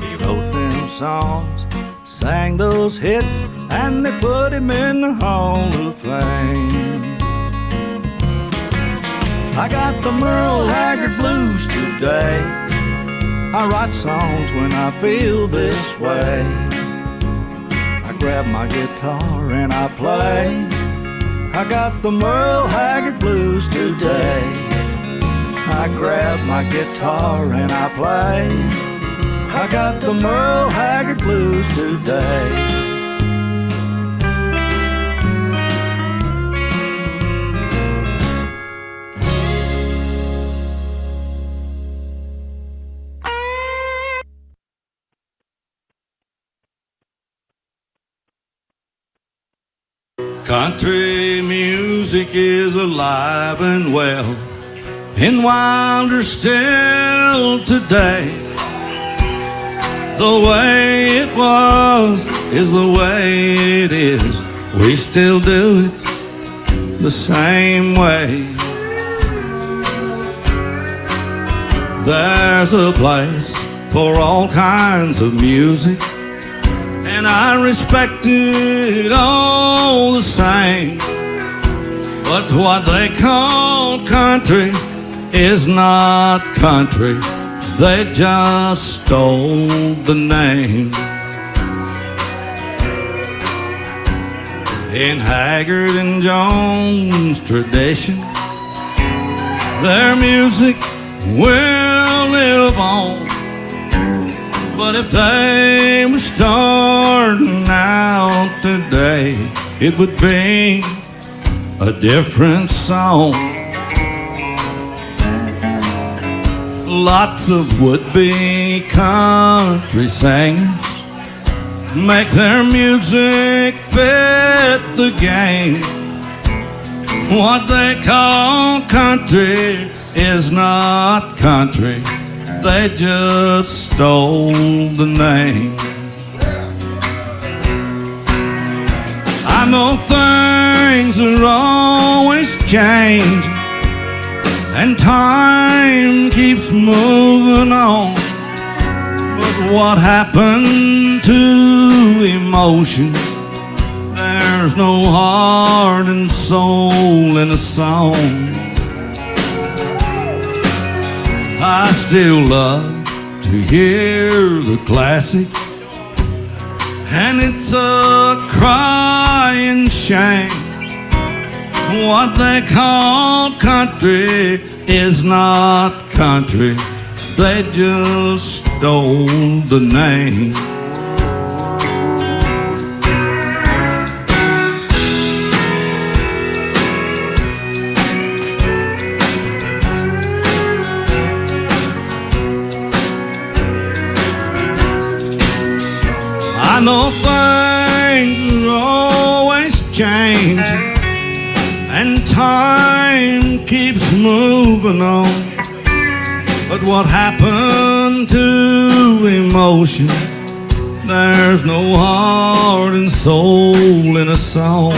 He wrote them songs, sang those hits, and they put him in the Hall of Fame. I got the Merle Haggard blues today. I write songs when I feel this way. I grab my guitar and I play. I got the Merle Haggard blues today. I grab my guitar and I play. I got the Merle Haggard blues today. Country music is alive and well, and wilder still today. The way it was is the way it is. We still do it the same way. There's a place for all kinds of music, and I respect it all the same. But what they call country is not country. They just stole the name. In Haggard and Jones' tradition, their music will live on. But if they were starting out today, it would be a different song. Lots of would-be country singers make their music fit the game. What they call country is not country. They just stole the name. I know things are always changing, and time keeps moving on. But what happened to emotion? There's no heart and soul in a song. I still love to hear the classics, and it's a crying shame. What they call country is not country. They just stole the name. I know things are always changing, and time keeps moving on. But what happened to emotion? There's no heart and soul in a song.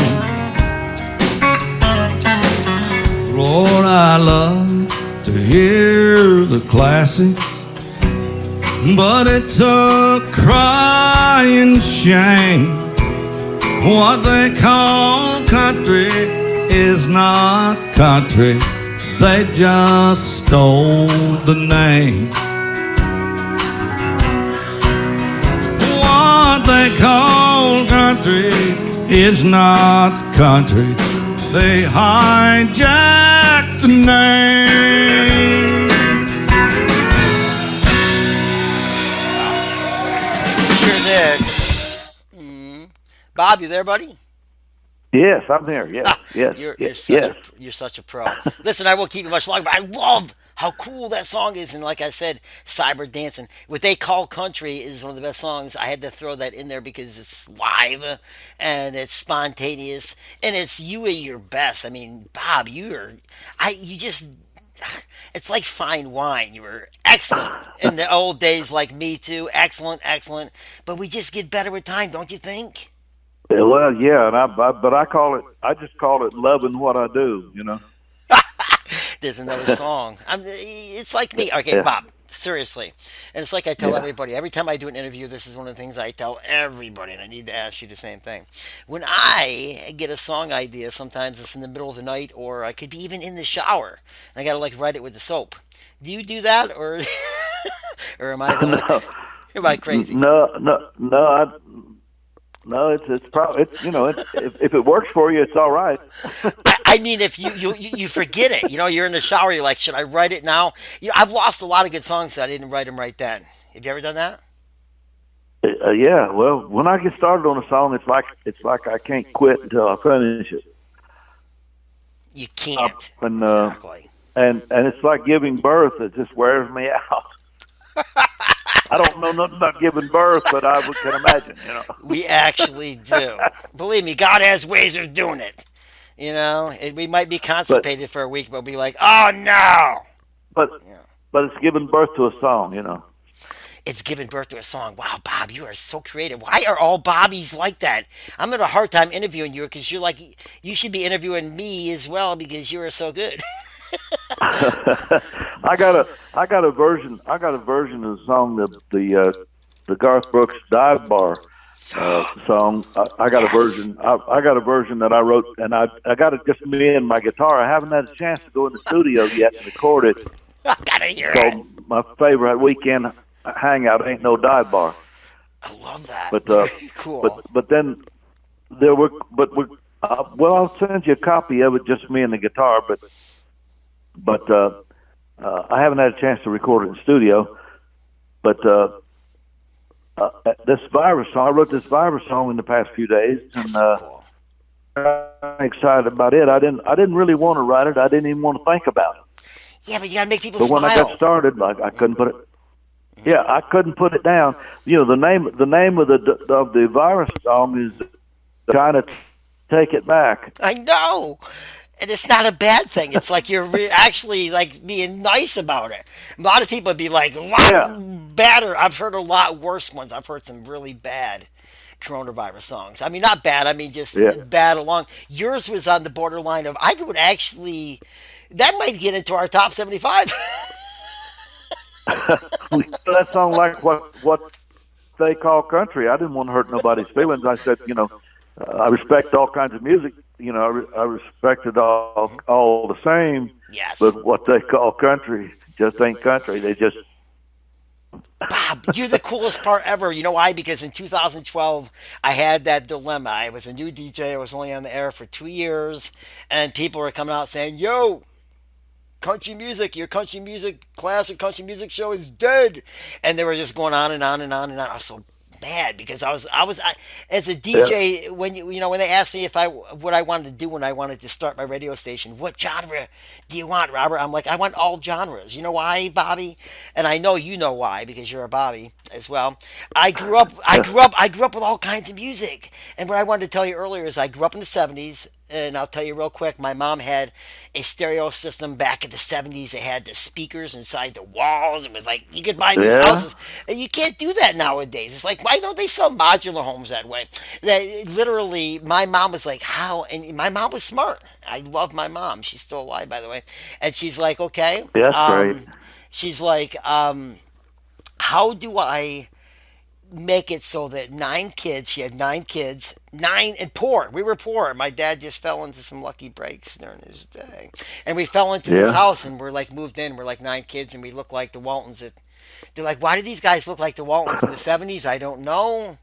Lord, I love to hear the classics, but it's a crying shame. What they call country is not country. They just stole the name. What they call country is not country. They hijacked the name. Sure did. Bob, you there, buddy? Yes, I'm here. Yes, yes, You're yes, such yes. you're such a pro. Listen, I won't keep you much longer, but I love how cool that song is. And like I said, Cyber Dancing. What they call country is one of the best songs. I had to throw that in there because it's live and it's spontaneous and it's you at your best. I mean, Bob, you just, it's like fine wine. You were excellent in the old days, like me too. Excellent, excellent. But we just get better with time, don't you think? Well, yeah, but I call it. I just call it loving what I do. You know. There's another song. It's like me. Okay, Yeah. Bob, seriously. And it's like I tell Yeah. everybody. Every time I do an interview, this is one of the things I tell everybody, and I need to ask you the same thing. When I get a song idea, sometimes it's in the middle of the night, or I could be even in the shower, and I got to like write it with the soap. Do you do that, or or am I the only? No. Am I crazy? No. No. It's probably it's if it works for you, it's all right. I mean, if you forget it, you're in the shower, you're like, should I write it now? I've lost a lot of good songs that I didn't write them right then. Have you ever done that? Yeah. Well, when I get started on a song, it's like I can't quit until I finish it. You can't. And Exactly. and it's like giving birth. It just wears me out. I don't know nothing about giving birth, but I can imagine. We actually do. Believe me, God has ways of doing it. We might be But constipated for a week, but we'll be like, oh no. but Yeah. but it's giving birth to a song. It's giving birth to a song. Wow, Bob, you are so creative. Why are all Bobbies like that? I'm having a hard time interviewing you because you're like, you should be interviewing me as well because you are so good. I got a version of the song, the Garth Brooks Dive Bar song. I got a Yes. version. I got a version that I wrote, and I got it just me and my guitar. I haven't had a chance to go in the studio yet and record it. I gotta hear it. So my favorite weekend hangout ain't no dive bar. I love that. But Very cool. but then there were but we well, I'll send you a copy of it, just me and the guitar. But I haven't had a chance to record it in studio. But this virus song, I wrote this virus song in the past few days, That's and so cool. I'm excited about it. I didn't really want to write it. I didn't even want to think about it. Yeah, but you gotta make people But when I got smile. started, I couldn't put it. Yeah, I couldn't put it down. The name of the virus song is trying to take it back. I know. And it's not a bad thing. It's like you're actually like being nice about it. A lot of people would be like, a Yeah, lot badder. I've heard a lot worse ones. I've heard some really bad coronavirus songs. I mean, not bad. I mean, just yeah. bad along. Yours was on the borderline of, I would actually, that might get into our top 75. That song like what they call country. I didn't want to hurt nobody's feelings. I said, I respect all kinds of music. I respect it all the same. Yes. But what they call country just ain't country. They just Bob, you're the coolest part ever. You know why? Because in 2012, I had that dilemma. I was a new DJ. I was only on the air for 2 years, and people were coming out saying, "Yo, country music, your country music, classic country music show is dead," and they were just going on and on and on and on. I was so mad because as a yeah DJ, when they asked me if I what I wanted to do when I wanted to start my radio station, what genre do you want, Robert? I'm like, I want all genres. You know why, Bobby? And I know you know why because you're a Bobby as well. yeah I grew up with all kinds of music. And what I wanted to tell you earlier is I grew up in the 70s. And I'll tell you real quick, my mom had a stereo system back in the 70s. It had the speakers inside the walls. It was like, you could buy these yeah houses. And you can't do that nowadays. It's like, why don't they sell modular homes that way? That literally, my mom was like, how? And my mom was smart. I love my mom. She's still alive, by the way. And she's like, okay. that's great. She's like, how do I make it so that 9 kids, she had 9 kids, nine, and poor. We were poor. My dad just fell into some lucky breaks during his day. And we fell into this Yeah, house and we're like moved in. We're like 9 kids and we look like the Waltons. They're like, why do these guys look like the Waltons in the 70s? I don't know.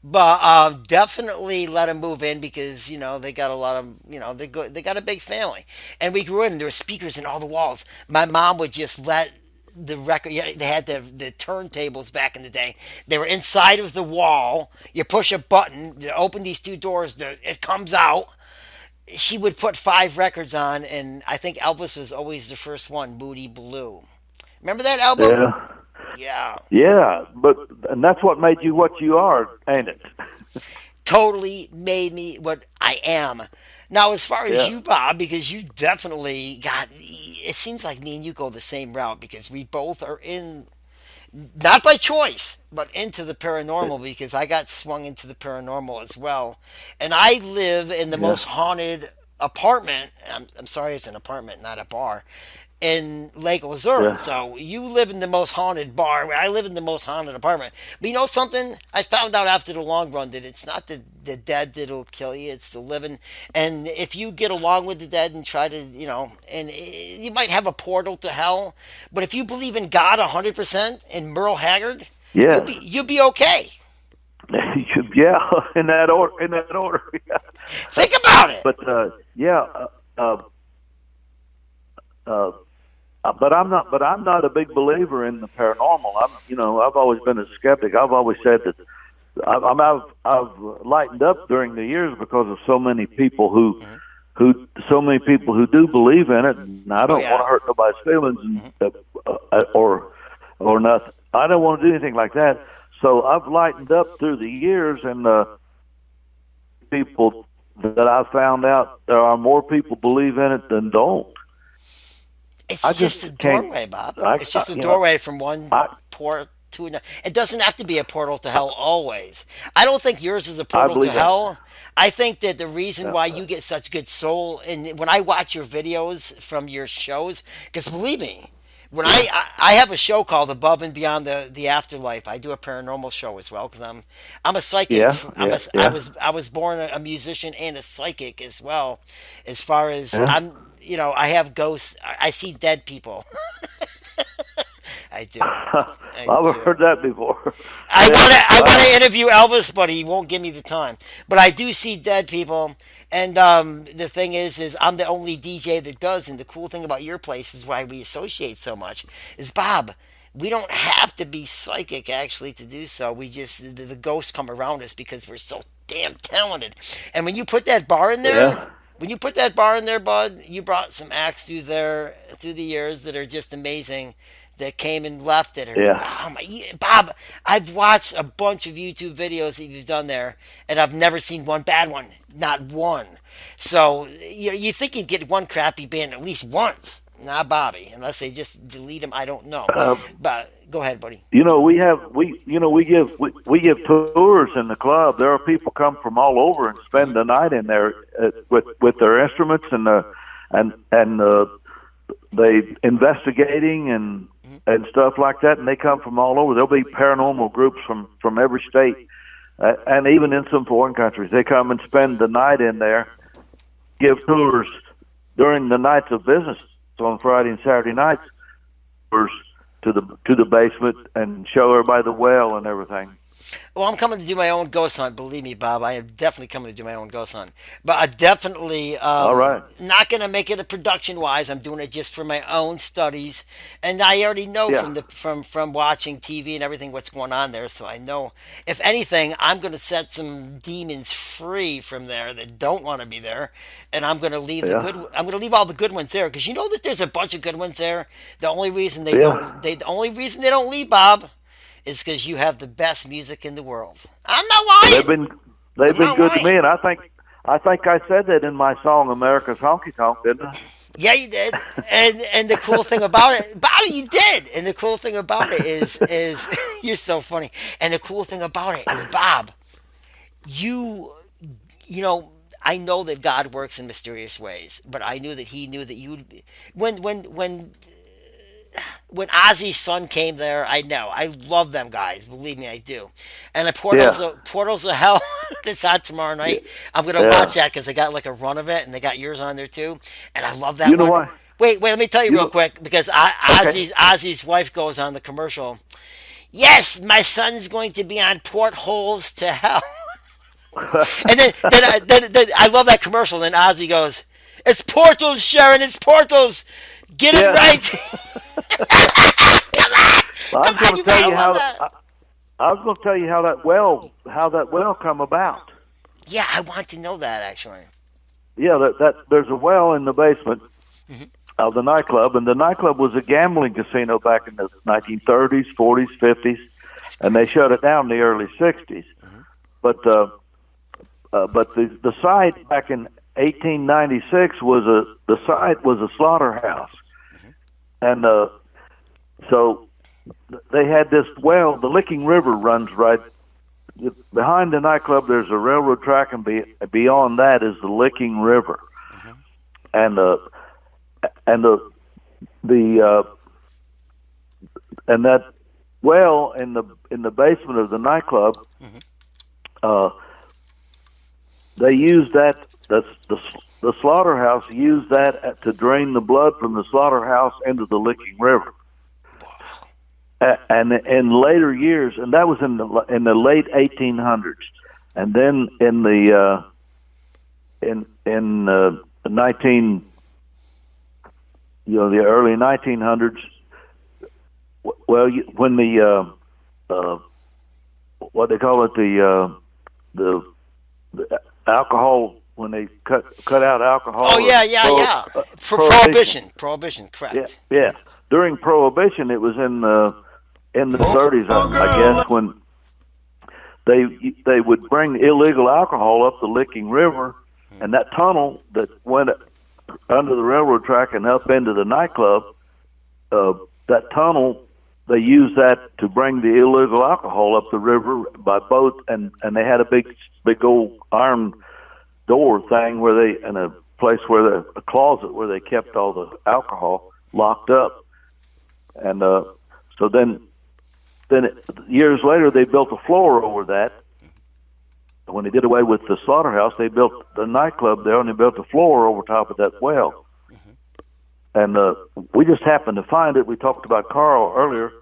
But definitely let them move in because they got a lot of they got a big family, and we grew in. There were speakers in all the walls. My mom would just let the record. Yeah, they had the turntables back in the day. They were inside of the wall. You push a button, you open these two doors. It comes out. She would put 5 records on, and I think Elvis was always the first one. Moody Blue. Remember that album? yeah, Yeah. yeah. And that's what made you what you are, ain't it? Totally made me what I am. Now, as far as Yeah, you, Bob, because you definitely got, it seems like me and you go the same route because we both are in not by choice, but into the paranormal because I got swung into the paranormal as well. And I live in the Yeah, most haunted apartment. I'm sorry, it's an apartment, not a bar. In Lake Luzerne. yeah. So you live in the most haunted bar. I live in the most haunted apartment. But you know something? I found out after the long run that it's not the dead that'll kill you. It's the living. And if you get along with the dead and try to, and you might have a portal to hell. But if you believe in God 100% and Merle Haggard, Yes. you'll be okay. Yeah, in that order. In that order. Yeah. Think about it. But yeah, uh, but I'm not. But I'm not a big believer in the paranormal. I've always been a skeptic. I've always said that I've lightened up during the years because of so many people who do believe in it. And I don't want to hurt nobody's feelings, or nothing. I don't want to do anything like that. So I've lightened up through the years, and people that I found out there are more people believe in it than don't. It's just a doorway, Bob. It's just a doorway from one port to another. It doesn't have to be a portal to hell always. I don't think yours is a portal to hell. I think that the reason why you get such good soul, and when I watch your videos from your shows, because believe me, when I have a show called Above and Beyond the Afterlife. I do a paranormal show as well because I'm a psychic. I was born a musician and a psychic as well. As far as I have ghosts. I see dead people. I do. I've heard that before. I want to interview Elvis, but he won't give me the time. But I do see dead people, and the thing is I'm the only DJ that does. And the cool thing about your place is why we associate so much is Bob. We don't have to be psychic actually to do so. We just the ghosts come around us because we're so damn talented. And when you put that bar in there. Yeah. When you put that bar in there, bud, you brought some acts through there through the years that are just amazing. That came and left it. Oh my, Bob, I've watched a bunch of YouTube videos that you've done there, and I've never seen one bad one, not one. So you think you'd get one crappy band at least once, not Bobby, unless they just delete him. I don't know. But go ahead, buddy. We give tours in the club. There are people come from all over and spend the night in there with their instruments and they investigating and stuff like that, and they come from all over. There'll be paranormal groups from every state, and even in some foreign countries. They come and spend the night in there, give tours during the nights of business on Friday and Saturday nights, tours to the basement and show everybody the well and everything. Well, I'm coming to do my own ghost hunt. Believe me, Bob. I am definitely coming to do my own ghost hunt. But I definitely All right. not going to make it a production-wise. I'm doing it just for my own studies, and I already know from watching TV and everything what's going on there. So I know, if anything, I'm going to set some demons free from there that don't want to be there, and I'm going to leave I'm going to leave all the good ones there because you know that there's a bunch of good ones there. The only reason they don't leave, Bob, is because you have the best music in the world. I'm not lying. They've been good to me, and I think I said that in my song "America's Honky Tonk," didn't I? Yeah, you did. And the cool thing about it, Bobby, you did. And the cool thing about it is you're so funny. And the cool thing about it is, Bob, you know. I know that God works in mysterious ways, but I knew that He knew that you would be when Ozzy's son came there. I know. I love them guys. Believe me, I do. And the Portals of Hell that's on tomorrow night. I'm going to watch that because they got like a run of it, and they got yours on there too. And I love that You know one. why? Wait, let me tell you real quick because Ozzy's wife goes on the commercial. Yes, my son's going to be on Portholes to Hell. And then I love that commercial. Then Ozzy goes, "It's portals, Sharon. It's portals. Get it right." Well, Come on, you gotta love that. I was going to tell you how that well come about. Yeah, I want to know that actually. Yeah, that there's a well in the basement of the nightclub, and the nightclub was a gambling casino back in the 1930s, 40s, 50s, and they shut it down in the early 60s. But the site back in 1896 was a slaughterhouse, and so they had this well. The Licking River runs right behind the nightclub. There's a railroad track, and beyond that is the Licking River, and and the and that well in the basement of the nightclub. They used that. The slaughterhouse used that to drain the blood from the slaughterhouse into the Licking River. And in later years, and that was in the late 1800s, and then in the in 19 the early 1900s. Well, when the what they call it, the alcohol, when they cut out alcohol. Oh yeah. For prohibition, correct. Yeah. During Prohibition, it was in the 30s, I guess, when they would bring illegal alcohol up the Licking River, and that tunnel that went under the railroad track and up into the nightclub, that tunnel, they used that to bring the illegal alcohol up the river by boat, and they had a big old iron door thing where they, in a place where a closet where they kept all the alcohol locked up, and so then years later they built a floor over that. When they did away with the slaughterhouse, they built the nightclub there, and they built a floor over top of that well. And we just happened to find it. We talked about Carl earlier.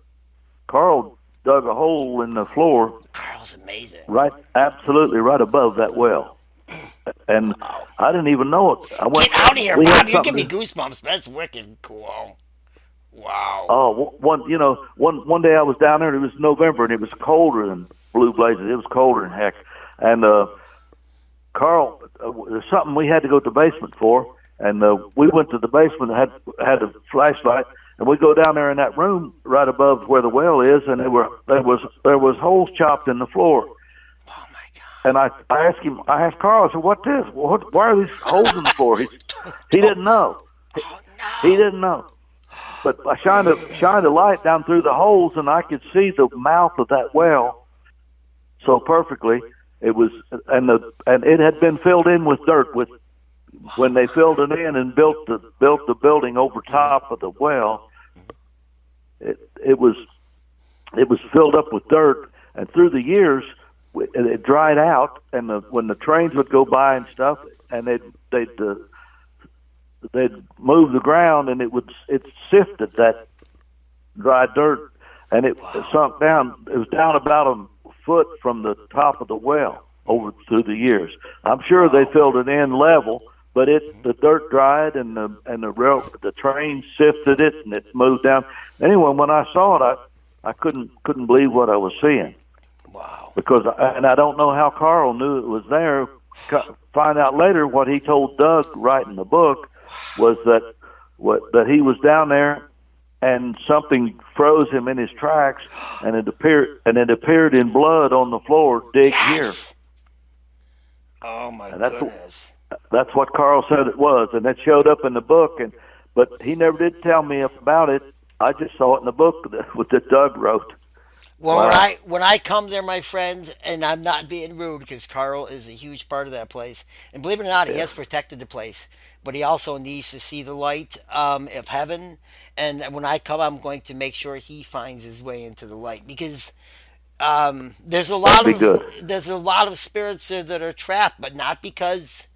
Carl dug a hole in the floor. Carl's amazing. Right, absolutely right above that well. And I didn't even know it. Get out of here, Bob! You're giving me goosebumps. That's wicked cool. Wow. Oh, one day I was down there, and it was November, and it was colder than blue blazes. It was colder than heck. And Carl, there's something we had to go to the basement for, and we went to the basement and had a flashlight, and we go down there in that room right above where the well is, and there was holes chopped in the floor. Oh my God! And I asked Carl, I said, "What's this? Why are these holes in the floor?" He didn't know. Oh, no. He didn't know. But I shined a light down through the holes, and I could see the mouth of that well so perfectly. It was, and it had been filled in with dirt. When they filled it in and built the building over top of the well, it was filled up with dirt, and through the years it dried out. And when the trains would go by and stuff, and they'd move the ground, and it sifted that dry dirt, and it sunk down. It was down about a foot from the top of the well through the years. I'm sure they filled it in level, but the dirt dried, and the train sifted it, and it moved down. Anyway, when I saw it, I couldn't believe what I was seeing. Wow. Because I don't know how Carl knew it was there. Find out later what he told Doug writing the book was that he was down there, and something froze him in his tracks, and it appeared in blood on the floor. Dig here. Oh my goodness! That's what Carl said it was, and that showed up in the book. But he never did tell me about it. I just saw it in the book that Doug wrote. Well, Wow. when I come there, my friend, and I'm not being rude because Carl is a huge part of that place, and believe it or not, he has protected the place, but he also needs to see the light of heaven. And when I come, I'm going to make sure he finds his way into the light, because there's a lot That'd be good. there's a lot of spirits there that are trapped, but not because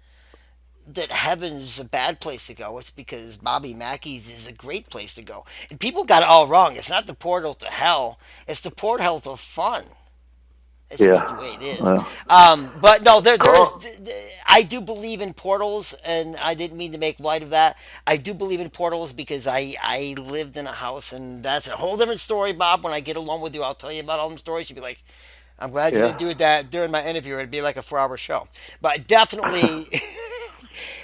that heaven is a bad place to go. It's because Bobby Mackey's is a great place to go. And people got it all wrong. It's not the portal to hell. It's the portal to fun. It's just the way it is. Well, But no, there Carl, is. I do believe in portals, and I didn't mean to make light of that. I do believe in portals because I lived in a house, and that's a whole different story, Bob. When I get along with you, I'll tell you about all them stories. You'll be like, I'm glad you yeah. didn't do that during my interview. It'd be like a 4-hour show. But definitely,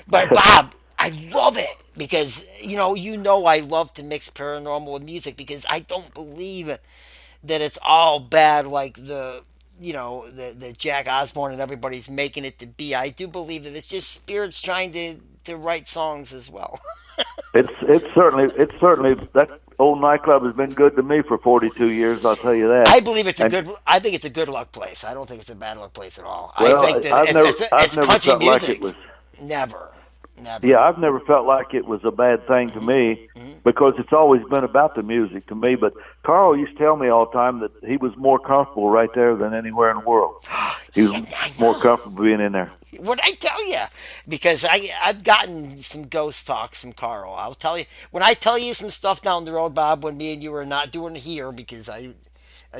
but Bob, I love it because I love to mix paranormal with music because I don't believe that it's all bad like the Jack Osborne and everybody's making it to be. I do believe that it's just spirits trying to write songs as well. It's certainly that old nightclub has been good to me for 42 years. I'll tell you that. I believe it's a And, good. I think it's a good luck place. I don't think it's a bad luck place at all. I well, think that I've it's never country felt like it music. was. Never, never. Yeah, I've never felt like it was a bad thing to me because it's always been about the music to me. But Carl used to tell me all the time that he was more comfortable right there than anywhere in the world. He was more comfortable being in there. What I tell you, because I've gotten some ghost talks from Carl. I'll tell you when I tell you some stuff down the road, Bob. When me and you are not doing it here because I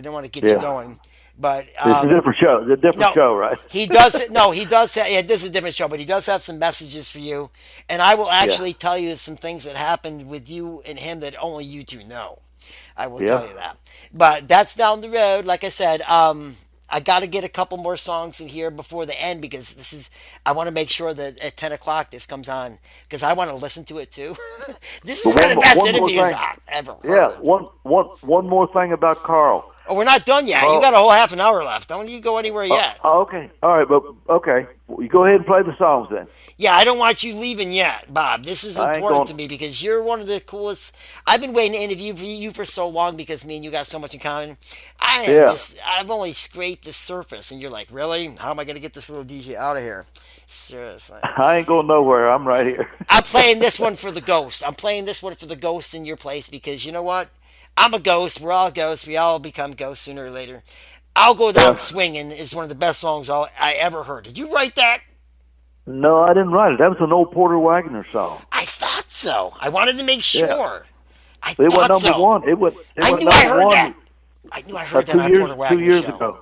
don't want to get you Yeah. going. But It's a different show. It's a different show, right? he does. No, he does. Yeah, this is a different show, but he does have some messages for you, and I will actually tell you some things that happened with you and him that only you two know. I will tell you that. But that's down the road. Like I said, I got to get a couple more songs in here before the end because this is. I want to make sure that at 10 o'clock this comes on because I want to listen to it too. This is But one of the best one more interviews thing. I've ever heard. Yeah, one more thing about Carl. Oh, we're not done yet. You Oh. got a whole half an hour left. Don't you go anywhere yet. Oh, okay. All right, but okay. Well, you go ahead and play the songs then. Yeah, I don't want you leaving yet, Bob. This is I ain't important to going- me because you're one of the coolest. I've been waiting to interview you for so long because me and you got so much in common. I've only scraped the surface, and you're like, really? How am I going to get this little DJ out of here? Seriously. I ain't going nowhere. I'm right here. I'm playing this one for the ghost. I'm playing this one for the ghost in your place because you know what? I'm a ghost. We're all ghosts. We all become ghosts sooner or later. I'll Go Down Swinging is one of the best songs I ever heard. Did you write that? No, I didn't write it. That was an old Porter Wagner song. I thought so. I wanted to make sure. Yeah. I It thought went number so. one. It went I number knew I heard one. that. I knew I heard that on Porter Wagner's 2 years show. ago.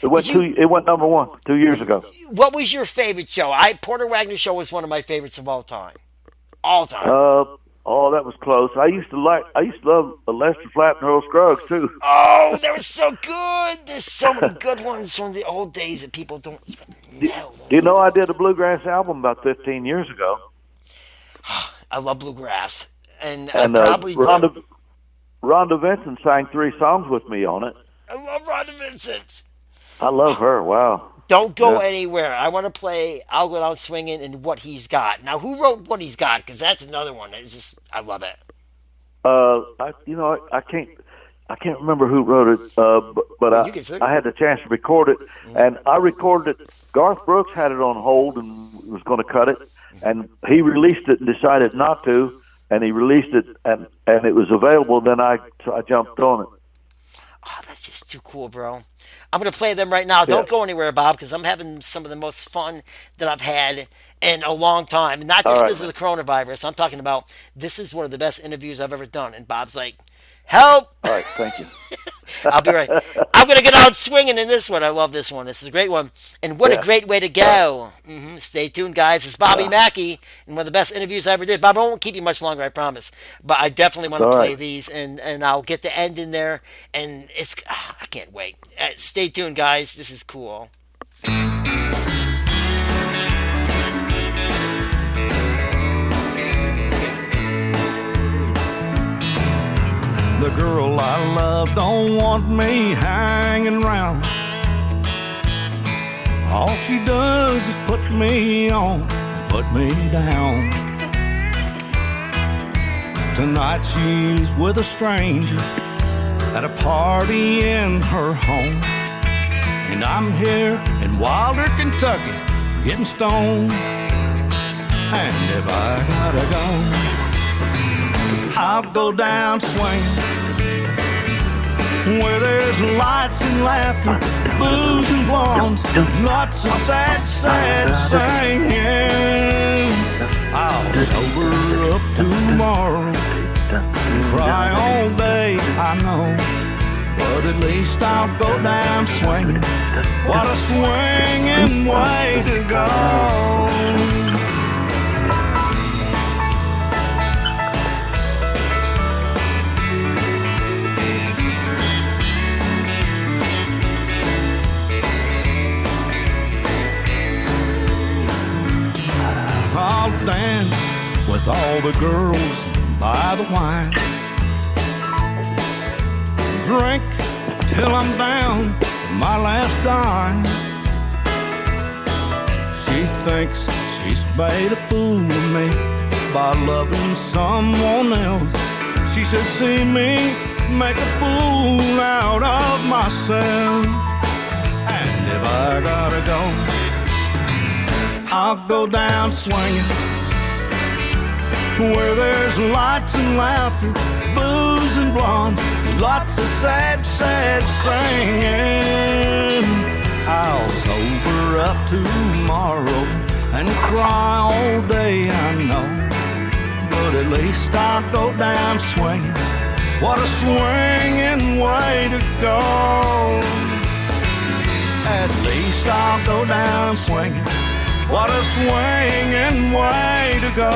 It went Did you- It went number one 2 years ago. What was your favorite show? Porter Wagner show was one of my favorites of all time. All time. Oh, that was close. I used to love Lester Flatt and Earl Scruggs too. Oh, that was so good. There's so many good ones from the old days that people don't even know. Do you know I did a bluegrass album about 15 years ago? I love bluegrass, and And I probably Rhonda Vincent sang 3 songs with me on it. I love Rhonda Vincent. I love her. Wow. Don't go Yeah. anywhere. I want to play I'll Go Down Swinging and What He's Got. Now, who wrote What He's Got? Because that's another one. It's just, I love it. I can't remember who wrote it, but you can sing I had the chance to record it, and I recorded it. Garth Brooks had it on hold and was going to cut it, and he released it and decided not to, and he released it, and it was available. Then I jumped on it. Oh, that's just too cool, bro. I'm going to play them right now. Don't go anywhere, Bob, because I'm having some of the most fun that I've had in a long time. Not just because of the coronavirus. I'm talking about this is one of the best interviews I've ever done. And Bob's like, help! All right, thank you. I'll be right. I'm going to get out swinging in this one. I love this one. This is a great one. And what a great way to go. Stay tuned, guys. It's Bobby Mackey and one of the best interviews I ever did. Bob, I won't keep you much longer, I promise. But I definitely want to play these, and I'll get the end in there. And I can't wait. Stay tuned, guys. This is cool. The girl I love don't want me hanging round. All she does is put me on, put me down. Tonight she's with a stranger at a party in her home. And I'm here in Wilder, Kentucky, getting stoned. And if I gotta go, I'll go down swinging, where there's lights and laughter, booze and blondes, lots of sad, sad singing. I'll sober up tomorrow, cry all day, I know, but at least I'll go down swinging. What a swinging way to go. I'll dance with all the girls by the wine, drink till I'm down to my last dime. She thinks she's made a fool of me by loving someone else. She should see me make a fool out of myself. And if I gotta go, I'll go down swinging, where there's lights and laughter, booze and blondes, lots of sad, sad singing. I'll sober up tomorrow and cry all day, I know, but at least I'll go down swinging. What a swinging way to go. At least I'll go down swinging. What a swinging way to go.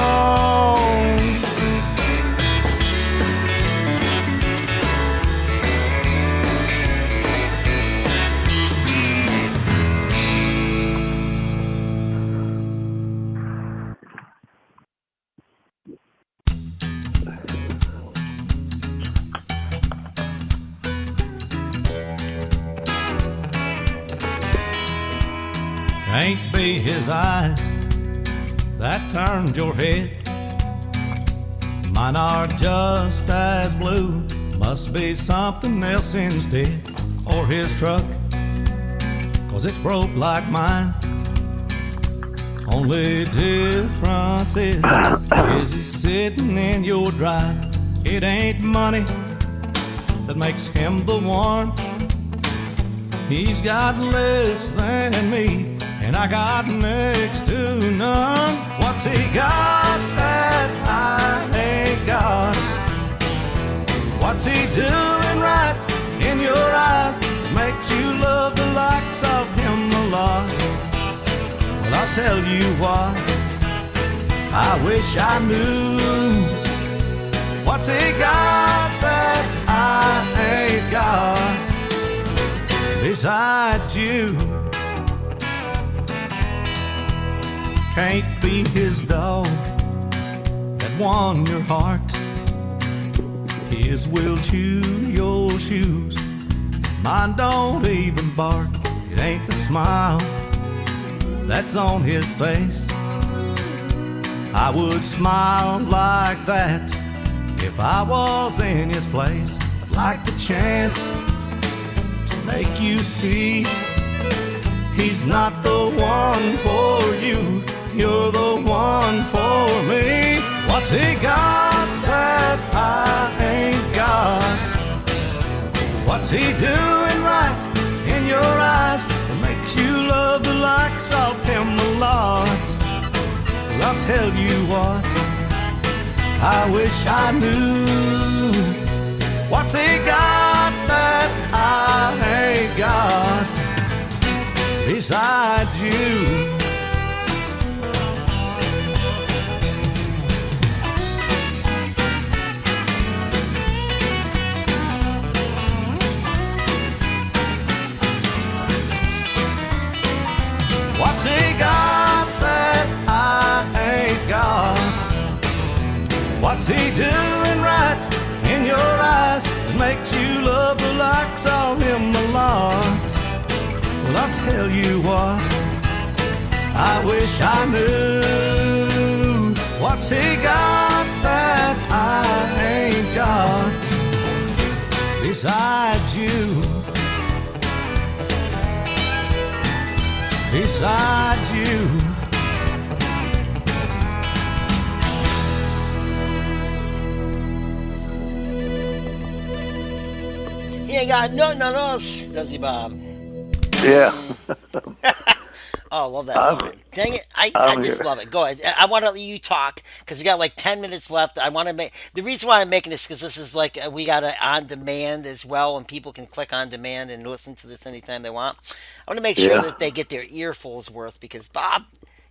Can't be his eyes that turned your head. Mine are just as blue, must be something else instead. Or his truck, 'cause it's broke like mine. Only difference is he's sitting in your drive. It ain't money that makes him the one. He's got less than me, and I got next to none. What's he got that I ain't got? What's he doing right in your eyes? Makes you love the likes of him a lot. Well, I'll tell you what, I wish I knew. What's he got that I ain't got besides you? Can't be his dog that won your heart. His will chew your shoes, mine don't even bark. It ain't the smile that's on his face. I would smile like that if I was in his place. I'd like the chance to make you see he's not the one for you. You're the one for me. What's he got that I ain't got? What's he doing right in your eyes that makes you love the likes of him a lot? Well, I'll tell you what, I wish I knew. What's he got that I ain't got besides you? What's he got that I ain't got? What's he doing right in your eyes that makes you love the likes of him a lot? Well, I'll tell you what, I wish I knew. What's he got that I ain't got besides you? Besides you. He ain't got nothing on us, does he, Bob? Yeah. Oh, love that song. Dang it. I just love it. Go ahead. I want to let you talk because we got like 10 minutes left. I want to make the reason why I'm making this because this is like we got it on demand as well, and people can click on demand and listen to this anytime they want. I want to make sure that they get their earfuls worth because, Bob,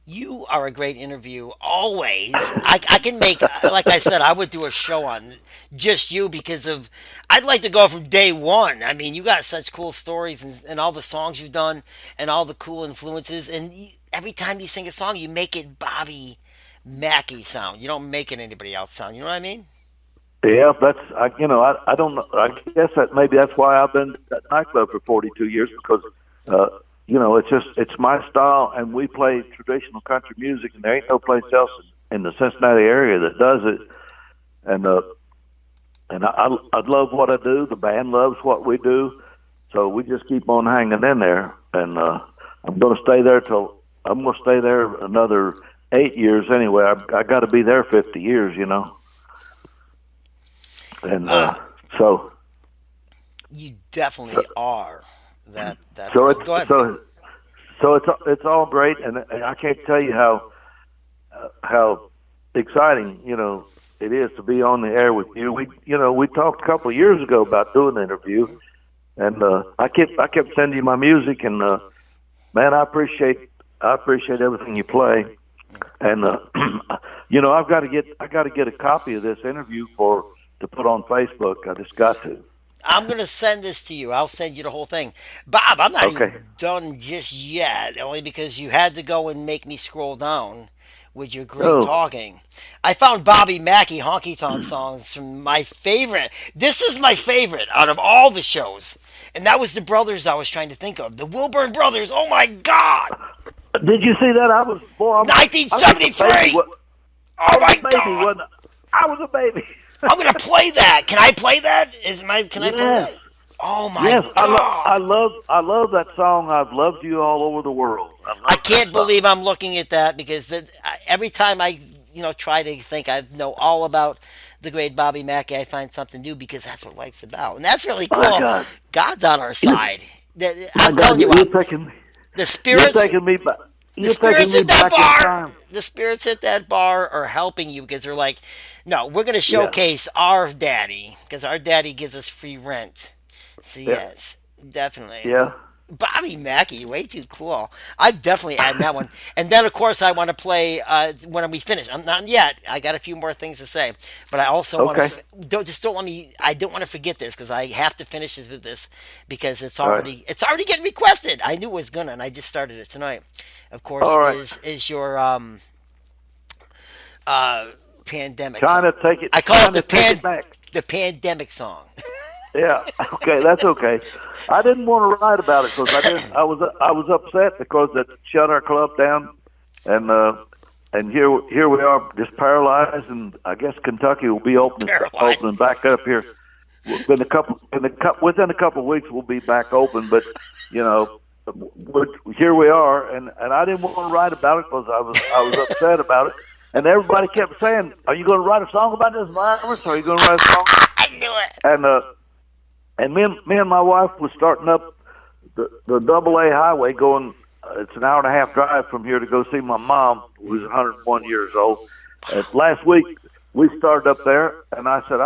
you are a great interview always. I can make, like I said, I would do a show on just you because of, I'd like to go from day one. I mean, you got such cool stories and all the songs you've done and all the cool influences. And every time you sing a song, you make it Bobby Mackey sound. You don't make it anybody else sound. You know what I mean? Yeah, I don't know. I guess that maybe that's why I've been at nightclub for 42 years because, it's my style, and we play traditional country music, and there ain't no place else in the Cincinnati area that does it. And and I love what I do. The band loves what we do, so we just keep on hanging in there. And I'm going to stay there another 8 years anyway. I got to be there 50 years, you know. And so you definitely are that. So person. it's Go ahead. so it's all great, and I can't tell you how exciting, you know, it is to be on the air with you. We talked a couple of years ago about doing an interview, and I kept sending you my music, and man, I appreciate everything you play, and you know, I got to get a copy of this interview to put on Facebook. I just got to. I'm going to send this to you. I'll send you the whole thing. Bob, I'm not Okay. even done just yet, only because you had to go and make me scroll down with your great Oh. talking. I found Bobby Mackey honky tonk songs from my favorite. This is my favorite out of all the shows. And that was the brothers I was trying to think of. The Wilburn Brothers. Oh my God. Did you see that? I was 1973. Oh my God. I was a baby. I'm gonna play that. Can I play that? Can I play that? Oh my Yes, God! I love that song. I've loved you all over the world. I can't believe I'm looking at that because every time I try to think I know all about the great Bobby Mackey, I find something new because that's what life's about, and that's really cool. My God. God's on our side. I'm God, telling you, you're the spirits. taking me back. The spirits at that in bar, time. the spirits at that bar are helping you because they're like, no, we're going to showcase our daddy because our daddy gives us free rent. So yes, definitely. Yeah. Bobby Mackey, way too cool. I'm definitely adding that one. And then, of course, I want to play when we finish. I'm not yet. I got a few more things to say, but I also want to. Don't let me. I don't want to forget this because I have to finish this with this because it's already getting requested. I knew it was gonna, and I just started it tonight. Of course, is your pandemic. Trying song. to take it. I call it the pandemic song. Yeah. Okay, that's okay. I didn't want to write about it because I was upset because it shut our club down, and here we are just paralyzed, and I guess Kentucky will be opening back up here. Within a couple of weeks we'll be back open, but you know, here we are, and I didn't want to write about it because I was upset about it, and everybody kept saying, "Are you going to write a song about this virus? Are you going to write a song?" I knew it. And me and my wife was starting up the AA highway going. It's an hour and a half drive from here to go see my mom, who's 101 years old. Last week we started up there, and I said,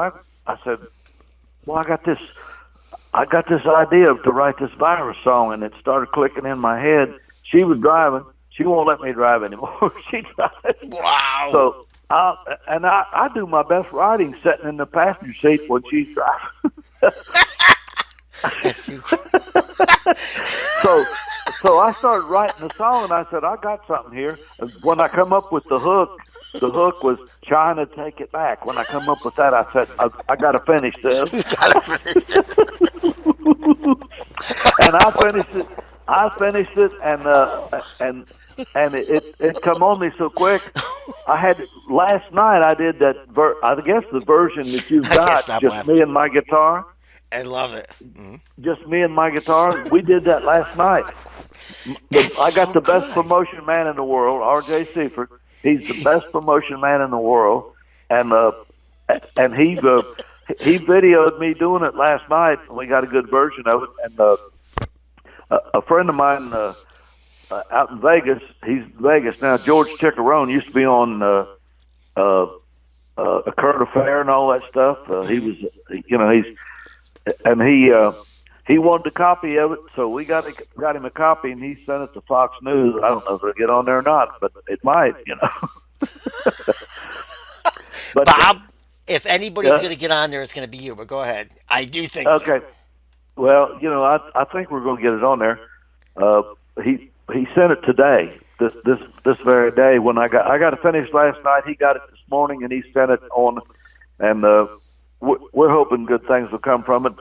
well, I got this idea to write this virus song, and it started clicking in my head. She was driving. She won't let me drive anymore. She drives. Wow. So I do my best writing sitting in the passenger seat when she's driving. So I started writing the song, and I said, I got something here. And when I come up with the hook was trying to take it back. When I come up with that, I said, I got to finish this. And I finished it, and it come on me so quick. I had last night. I did that. I guess the version that you've got, just me and my guitar. I love it. Mm-hmm. Just me and my guitar. We did that last night. I got the best promotion man in the world, R.J. Seifert. He's the best promotion man in the world, and he videoed me doing it last night. And we got a good version of it. And a friend of mine out in Vegas, he's in Vegas now. George Chickarone used to be on a current affair and all that stuff. He was, he wanted a copy of it, so we got him a copy, and he sent it to Fox News. I don't know if it'll get on there or not, but it might, you know. But, Bob, if anybody's going to get on there, it's going to be you. But go ahead. I do think. Okay. So. Well, you know, I think we're going to get it on there. He sent it today, this very day. When I got it finished last night, he got it this morning, and he sent it on, and we're hoping good things will come from it.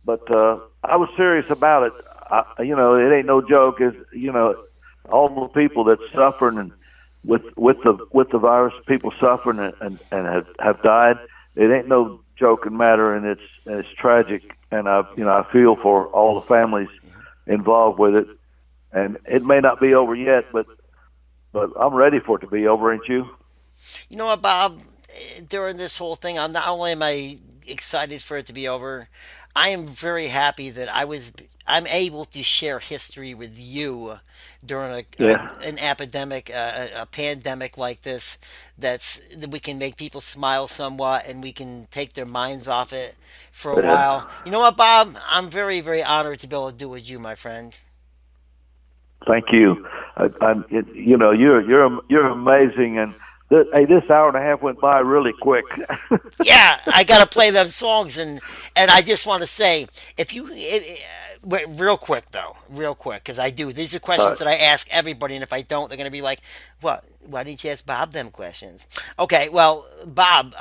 But I was serious about it. It ain't no joke. Is all the people that's suffering and with the virus, people suffering and have died. it ain't no joking matter, and it's tragic. And I feel for all the families involved with it. And it may not be over yet, but I'm ready for it to be over, ain't you? You know what, Bob? During this whole thing, I'm not only am I excited for it to be over, I am very happy that I'm able to share history with you during Yeah, an epidemic, a pandemic like this. That we can make people smile somewhat, and we can take their minds off it for a while. yeah. You know what, Bob? I'm very, very honored to be able to do it with you, my friend. Thank you. You're amazing, and hey, this hour and a half went by really quick. Yeah, I gotta play them songs, and I just want to say, if you wait, real quick though, real quick, because I do. These are uh, questions that I ask everybody, and if I don't, they're gonna be like, "What? Why didn't you ask Bob them questions?" Okay, well, Bob,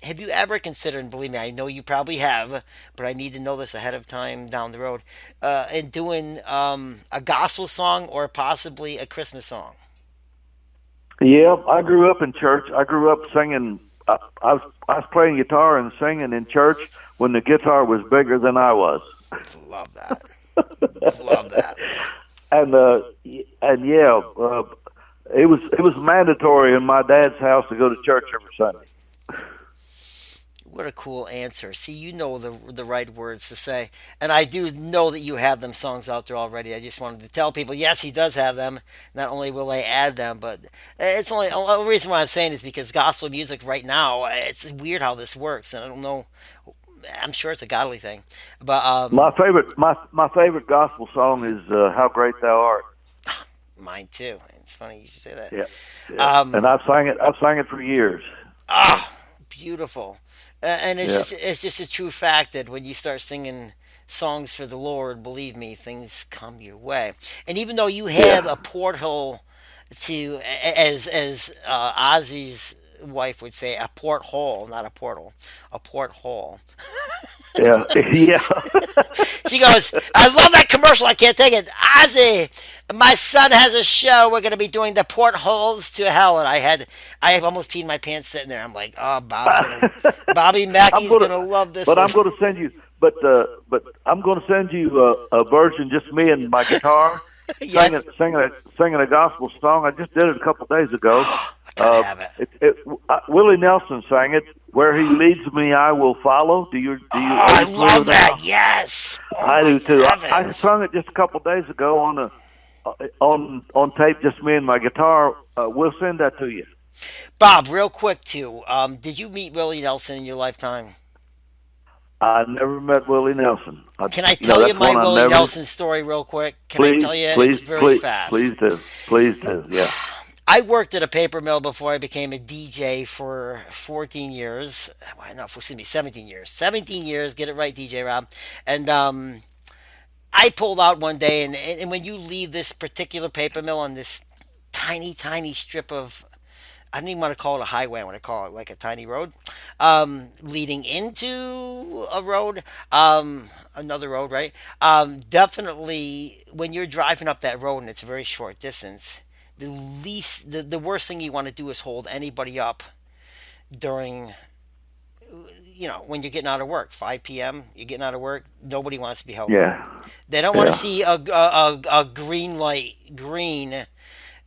have you ever considered? And believe me, I know you probably have, but I need to know this ahead of time down the road. In doing a gospel song or possibly a Christmas song. yeah, I grew up in church. I grew up singing. I was playing guitar and singing in church when the guitar was bigger than I was. Love that. Love that. And yeah, it was mandatory in my dad's house to go to church every Sunday. What a cool answer. See, you know the right words to say. And I do know that you have them songs out there already. I just wanted to tell people, yes, he does have them. Not only will I add them, but it's only the reason why I'm saying is because gospel music right now, it's weird how this works. And I don't know, I'm sure it's a godly thing. But My favorite gospel song is "How Great Thou Art." mine too. It's funny you should say that. Yeah, yeah. And Um, I've sang it for years. ah, beautiful. And Yeah, it's just a true fact that when you start singing songs for the Lord, believe me, things come your way. And even though you have yeah, a porthole to, Ozzy's wife would say, a porthole, not a portal, a porthole. yeah, yeah. She goes, I love that commercial. I can't take it. Ozzy, my son has a show. We're going to be doing the portholes to hell. And I almost peed my pants sitting there. I'm like, oh, Bobby I'm Mackey's gonna, going to love this but one. I'm gonna send you, but I'm gonna send you a version, just me and my guitar, singing Yes. singing a singing a gospel song. I just did it a couple days ago. I gotta Uh, have it. Willie Nelson sang it. Where he leads me, I will follow. Oh, Are I you familiar love with that that. song? Yes. Oh I my do too. I heavens. sung it just a couple days ago on tape, just me and my guitar. We'll send that to you. Bob, real quick too. Did you meet Willie Nelson in your lifetime? I never met Willie Nelson. Can I tell you That's my one I Willie never. Nelson story real quick? Can I Please, tell you? It's please, very please, please fast. do. Please do. Yeah. I worked at a paper mill before I became a DJ for 14 years. Why no, excuse me, 17 years. 17 years, get it right, DJ Rob. And I pulled out one day, and when you leave this particular paper mill on this tiny, tiny strip of, I don't even want to call it a highway, I want to call it like a tiny road, leading into a road, another road, right? Definitely, when you're driving up that road and it's a very short distance, the worst thing you want to do is hold anybody up during, when you're getting out of work. 5 p.m., you're getting out of work, nobody wants to be held up. Yeah. They don't want to Yeah. see a green light, green,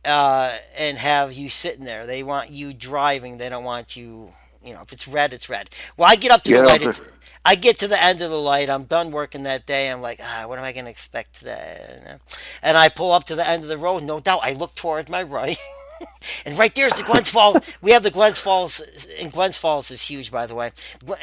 and have you sitting there. They want you driving. They don't want you. If it's red, it's red. Well, I get up to the Get light. up there. I get to the end of the light. I'm done working that day. I'm like, what am I going to expect today? And I pull up to the end of the road. No doubt, I look toward my right, and right there's the Glens Falls. We have the Glens Falls, and Glens Falls is huge, by the way,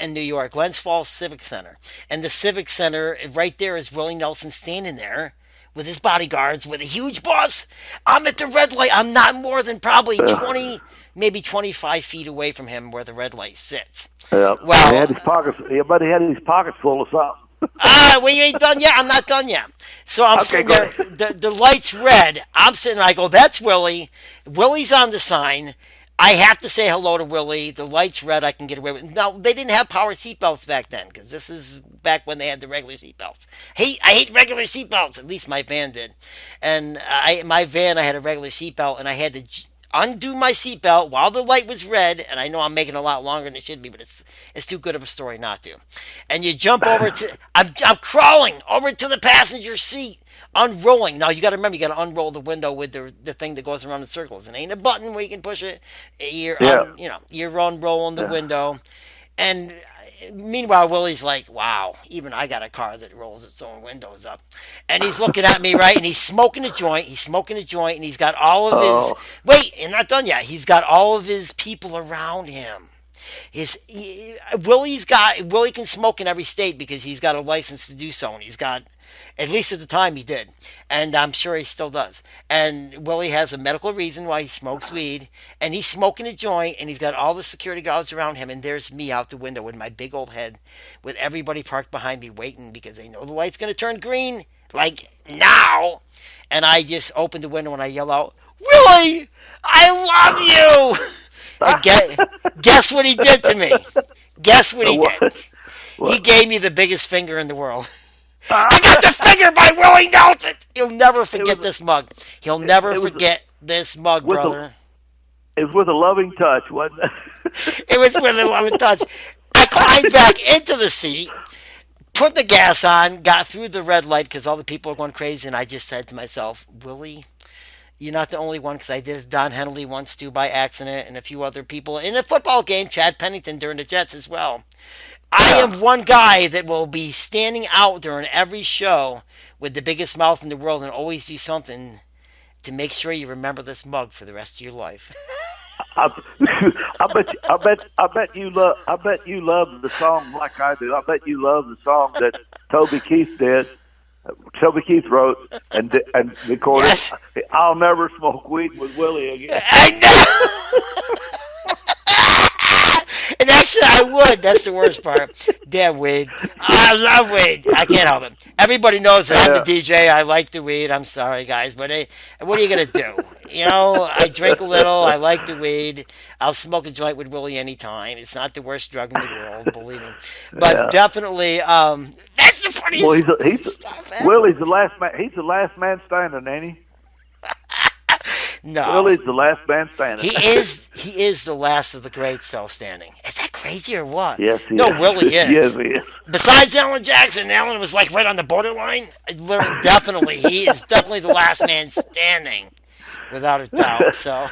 in New York. Glens Falls Civic Center, and the Civic Center right there is Willie Nelson standing there with his bodyguards with a huge bus. I'm at the red light. I'm not more than probably Yeah. 20, maybe 25 feet away from him where the red light sits. Yeah. And he had Well, his pockets. Yeah, but he had his pockets full of something. well, you ain't done yet. I'm not done yet. So I'm Okay, sitting go there. ahead. The light's red. I'm sitting there. I go, that's Willie. Willie's on the sign. I have to say hello to Willie. The light's red. I can get away with it. No, they didn't have power seatbelts back then because this is back when they had the regular seatbelts. I hate regular seatbelts. At least my van did. And my van, I had a regular seatbelt, and I had to undo my seatbelt while the light was red, and I know I'm making it a lot longer than it should be, but it's too good of a story not to. And you jump over to, I'm crawling over to the passenger seat, unrolling. Now you got to remember, you got to unroll the window with the thing that goes around in circles. It ain't a button where you can push it. Yeah. You're unrolling the Yeah. window, and meanwhile Willie's like, "Wow, even I got a car that rolls its own windows up," and he's looking at me, right, and he's smoking a joint. He's smoking a joint, and he's got all of his Oh. wait, and not done yet. He's got all of his people around him. Willie can smoke in every state because he's got a license to do so, and he's got, at least at the time he did, and I'm sure he still does. And Willie has a medical reason why he smokes weed, and he's smoking a joint, and he's got all the security guards around him, and there's me out the window with my big old head, with everybody parked behind me waiting because they know the light's gonna turn green, like now. And I just open the window and I yell out, "Willie, I love you!" And guess what he did to me? Guess what he did? What? He What? gave me the biggest finger in the world. I got Ah, the finger by Willie Nelson. He'll never it forget was this mug. He'll never it was forget this mug, with a brother. it was with a loving touch, wasn't it? It was with a loving touch. I climbed back into the seat, put the gas on, got through the red light because all the people are going crazy, and I just said to myself, Willie, you're not the only one because I did it Don Henley once too by accident, and a few other people in a football game, Chad Pennington during the Jets as well. I Yeah. am one guy that will be standing out during every show with the biggest mouth in the world and always do something to make sure you remember this mug for the rest of your life. I, I bet you love the song like I do. I bet you love the song that Toby Keith did. Toby Keith wrote and recorded. Yes, I'll never smoke weed with Willie again. I know. And actually, I would. That's the worst part. Damn weed. I love weed. I can't help it. Everybody knows that I'm the Yeah, DJ. I like the weed. I'm sorry, guys, but what are you gonna do? You know, I drink a little. I like the weed. I'll smoke a joint with Willie anytime. It's not the worst drug in the world, believe me. But yeah. definitely, that's the Well, funniest he's stuff ever. Willie's the last man. He's the last man standing, ain't he? No. Willie's the last man standing. He is the last of the greats still standing. Is that crazy or what? Yes, he No, is. Willie Yes, is. he is. Besides Alan Jackson, Alan was like right on the borderline. Definitely, he is definitely the last man standing, without a doubt. So,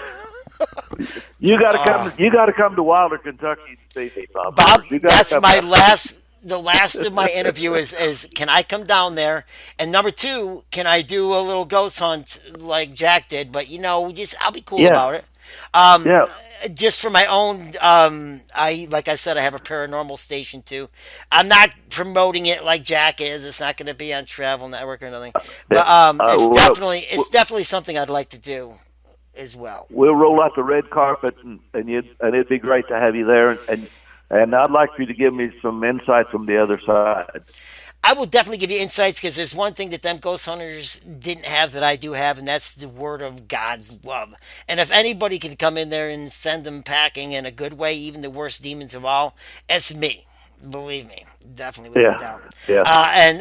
You got to uh, come. You got to come to Wilder, Kentucky to see me, Bob. Bob, You got to that's come my down. last. The last of my interview is can I come down there? And number two, can I do a little ghost hunt like Jack did? But just I'll be cool Yeah, about it. Um, yeah. just for my own, I like I said, I have a paranormal station too. I'm not promoting it like Jack is. It's not going to be on Travel Network or nothing. Yeah. But it's Well, definitely it's definitely something I'd like to do as well. we'll roll out the red carpet, and it'd be great to have you there. And I'd like for you to give me some insight from the other side. I will definitely give you insights because there's one thing that them ghost hunters didn't have that I do have, and that's the word of God's love. And if anybody can come in there and send them packing in a good way, even the worst demons of all, it's me. Believe me, definitely without a Yeah, doubt. yeah.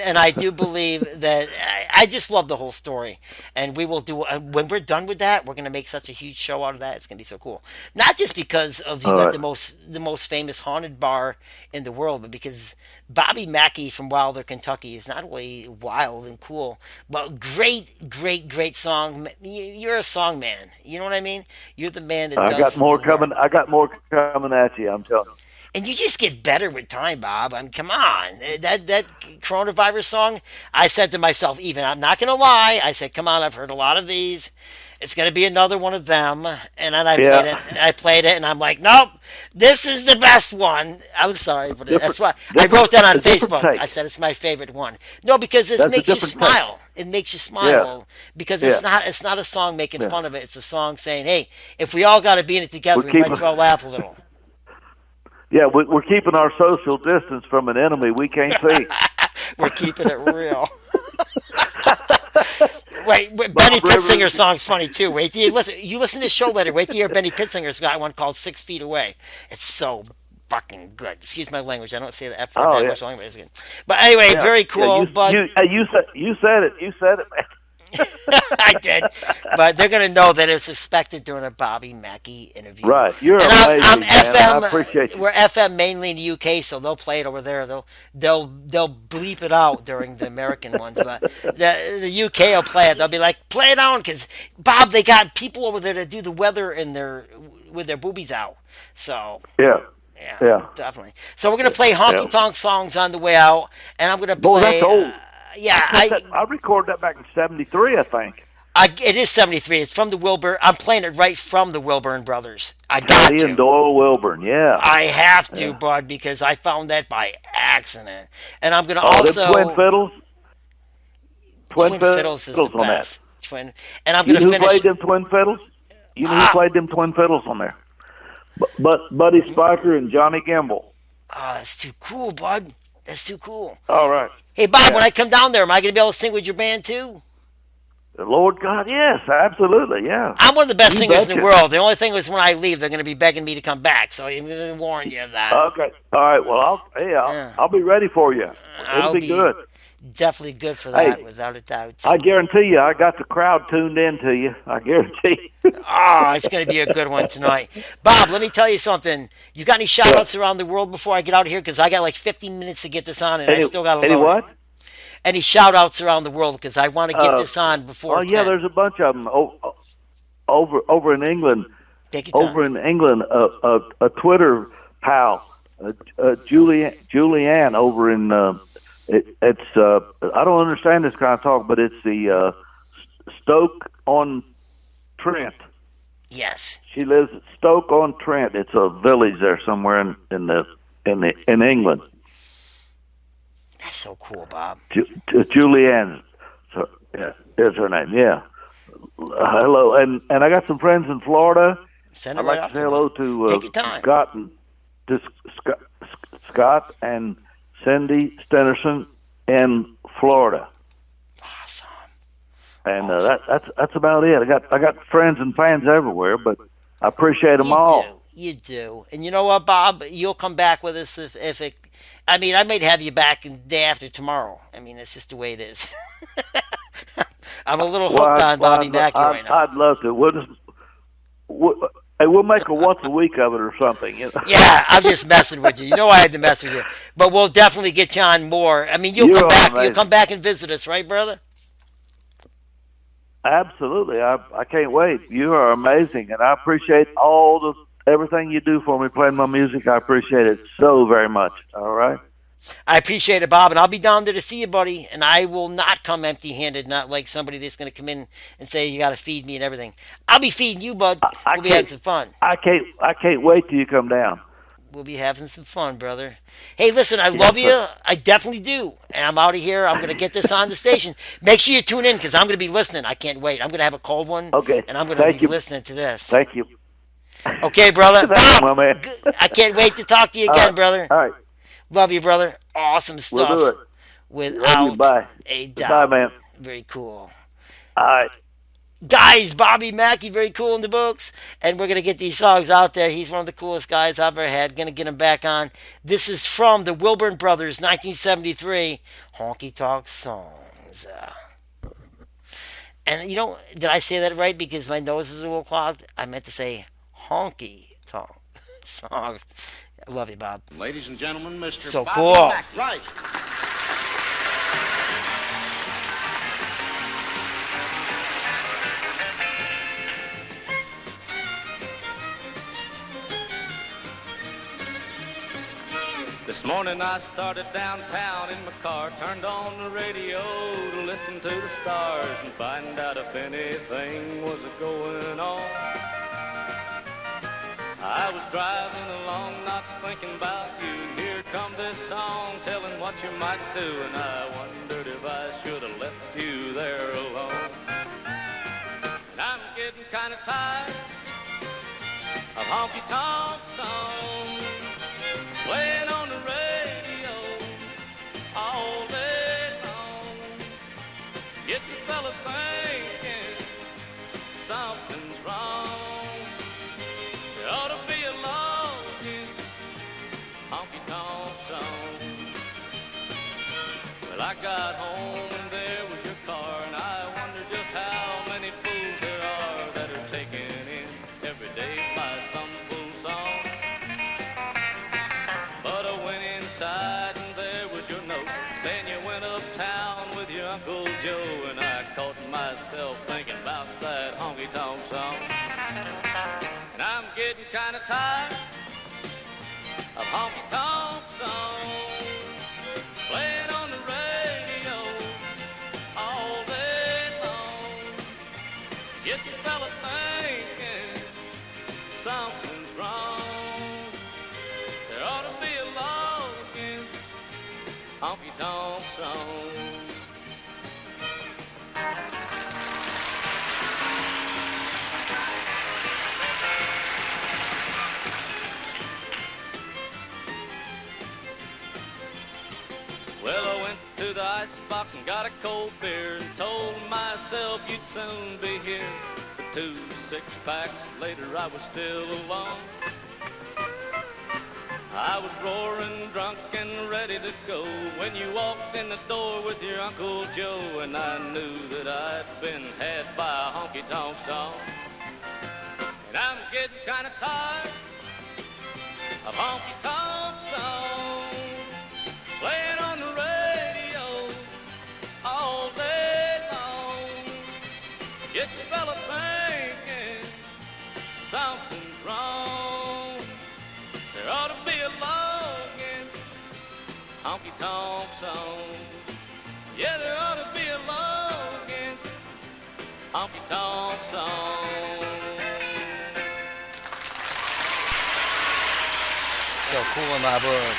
And I do believe that I just love the whole story, and we will do when we're done with that. We're gonna make such a huge show out of that. It's gonna be so cool. Not just because of you All got right. the most famous haunted bar in the world, but because Bobby Mackey from Wilder, Kentucky is not only wild and cool, but great, great, great song. You're a song man. You know what I mean? You're the man that I got does more the work. coming. I got more coming at you. I'm telling you. And you just get better with time, Bob. I mean, come on. That coronavirus song, I said to myself, even, I'm not going to lie, I said, come on, I've heard a lot of these. It's going to be another one of them. And then Yeah. I played it, and I'm like, nope, this is the best one. I'm sorry, but that's Different, why I different, wrote that on a different Facebook. I take. said it's my favorite one. No, because it That's a makes you different take. smile. It makes you Yeah, smile because yeah, it's not a song making yeah. fun of it. It's a song saying, hey, if we all got to be in it together, We're we might keeping. as well laugh a little. Yeah, we're keeping our social distance from an enemy we can't see. We're keeping it real. Wait, Benny Bob Pitsinger's Rivers. song's funny too. Wait, do you listen? You listen to the show later. Wait till you hear Benny Pitsinger's got one called 6 Feet Away. It's so fucking good. Excuse my language. I don't say the F word Oh that yeah, much language. But anyway, yeah, very yeah. cool. But You said it. You said it, man. I did, but they're gonna know that it's suspected during a Bobby Mackey interview. Right. You're And I'm amazing, man. I FM. appreciate you. We're FM mainly in the UK, so they'll play it over there. They'll bleep it out during the American ones, but the UK will play it. They'll be like, play it on, because Bob, they got people over there to do the weather in their with their boobies out. So Yeah. yeah, Yeah. definitely. So we're gonna play Yeah. honky tonk songs on the way out, and I'm gonna Boy, that's play. old. Yeah, I recorded that back in '73, I think. it is 73. It's from the Wilburn. I'm playing it right from the Wilburn Brothers. I got Teddy and to. Doyle Wilburn. Yeah. I have to, Yeah. bud, because I found that by accident. And I'm gonna Oh, them twin also fiddles. Twin Twin Fiddles is the fiddles on that. best. Twin, and I'm You gonna know who finish. played them twin fiddles? You know who Ah, played them twin fiddles on there? But Buddy Spiker and Johnny Gamble. oh, that's too cool, bud. That's too cool. All right. Hey, Bob, when Yeah. I come down there, am I gonna be able to sing with your band too? Lord God, yes, absolutely, yeah. I'm one of the best You singers in the betcha. world. The only thing is when I leave, they're gonna be begging me to come back. So I'm gonna warn you of that. Okay. All right. Well, Yeah. I'll be ready for you. It'll I'll be be good. definitely good for Hey, that, without a doubt. I guarantee you, I got the crowd tuned in to you. I guarantee. Oh, it's going to be a good one tonight. Bob, let me tell you something. You got any shout outs around the world before I get out of here? Because I got like 15 minutes to get this on, and I still got to Any load what? it. Any shout outs around the world? Because I want to get this on before Oh yeah, 10. there's a bunch of them over in England. Take your time. Over in England, a Twitter pal, Julianne over in it's I don't understand this kind of talk, but it's the Stoke on Trent. Yes. She lives at Stoke on Trent. It's a village there somewhere in England. That's so cool, Bob. Julianne, so, yeah, is her name. Yeah. Hello, and I got some friends in Florida. Send it I'd right like out to say to hello me. to Take your time. Scott and Cindy Stennerson in Florida, Awesome. and Awesome. that's about it. I got friends and fans everywhere, but I appreciate them You all. do. You do. And you know what, Bob? You'll come back with us if it. I mean, I might have you back the day after tomorrow. I mean, it's just the way it is. I'm a little hooked on Bobby Mackey right now. I'd love to. We'll make a once a week of it or something. You know? Yeah, I'm just messing with you. You know I had to mess with you. But we'll definitely get you on more. I mean, you'll You're come back. amazing. You'll come back and visit us, right, brother? Absolutely. I can't wait. You are amazing, and I appreciate everything you do for me playing my music. I appreciate it so very much. All right. I appreciate it, Bob, and I'll be down there to see you, buddy. And I will not come empty-handed, not like somebody that's going to come in and say you got to feed me and everything. I'll be feeding you, bud. We'll be having some fun. I can't wait till you come down. We'll be having some fun, brother. Hey, listen, I love you. I definitely do. And I'm out of here. I'm going to get this on the station. Make sure you tune in because I'm going to be listening. I can't wait. I'm going to have a cold one. Okay. And I'm going to Thank be you. listening to this. Thank you. Okay, brother. Thank you, my man. I can't wait to talk to you again, brother. All right. Love you, brother. Awesome stuff. We'll do it. Without Love you. Bye. a Bye, doubt. man. Very cool. All right. Guys, Bobby Mackey, very cool in the books. And we're going to get these songs out there. He's one of the coolest guys I've ever had. Going to get him back on. This is from the Wilburn Brothers, 1973. Honky Tonk Songs. And you know, did I say that right? Because my nose is a little clogged. I meant to say honky tonk songs. I love you, Bob. Ladies and gentlemen, Mr. So Bobby cool. Mack. Right. This morning I started downtown in my car, turned on the radio to listen to the stars and find out if anything was going on. I was driving along, not thinking about you. Here come this song telling what you might do, and I wondered if I should have left you there alone. And I'm getting kind of tired of honky-tonk songs playing on the radio all day long. Gets a fella thinking something's wrong. There ought to be a longing honky-tonk song. Well, I got home and there was your car, and I wondered just kind of tired of honky-tonk songs playing on the radio all day long. Get your fella thinking something's wrong. There ought to be a law against honky-tonk songs. Well, I went to the icebox and got a cold beer and told myself you'd soon be here. But 2 6-packs later, I was still alone. I was roaring, drunk, and ready to go when you walked in the door with your Uncle Joe, and I knew that I'd been had by a honky-tonk song. And I'm getting kind of tired of honky-tonk songs playing on the radio all day long. Get your fella thinking something's wrong. There ought to be a law against honky-tonk songs. Yeah, there ought to be a law against honky-tonk songs. So cool in my book.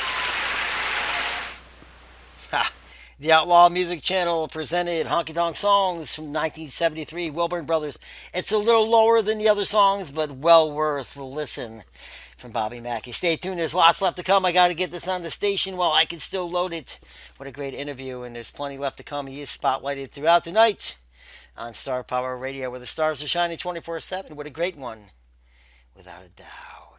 Ha. The Outlaw Music Channel presented Honky Tonk Songs from 1973, Wilburn Brothers. It's a little lower than the other songs, but well worth the listen from Bobby Mackey. Stay tuned, there's lots left to come. I got to get this on the station while I can still load it. What a great interview, and there's plenty left to come. He is spotlighted throughout the night on Star Power Radio, where the stars are shining 24/7. What a great one, without a doubt.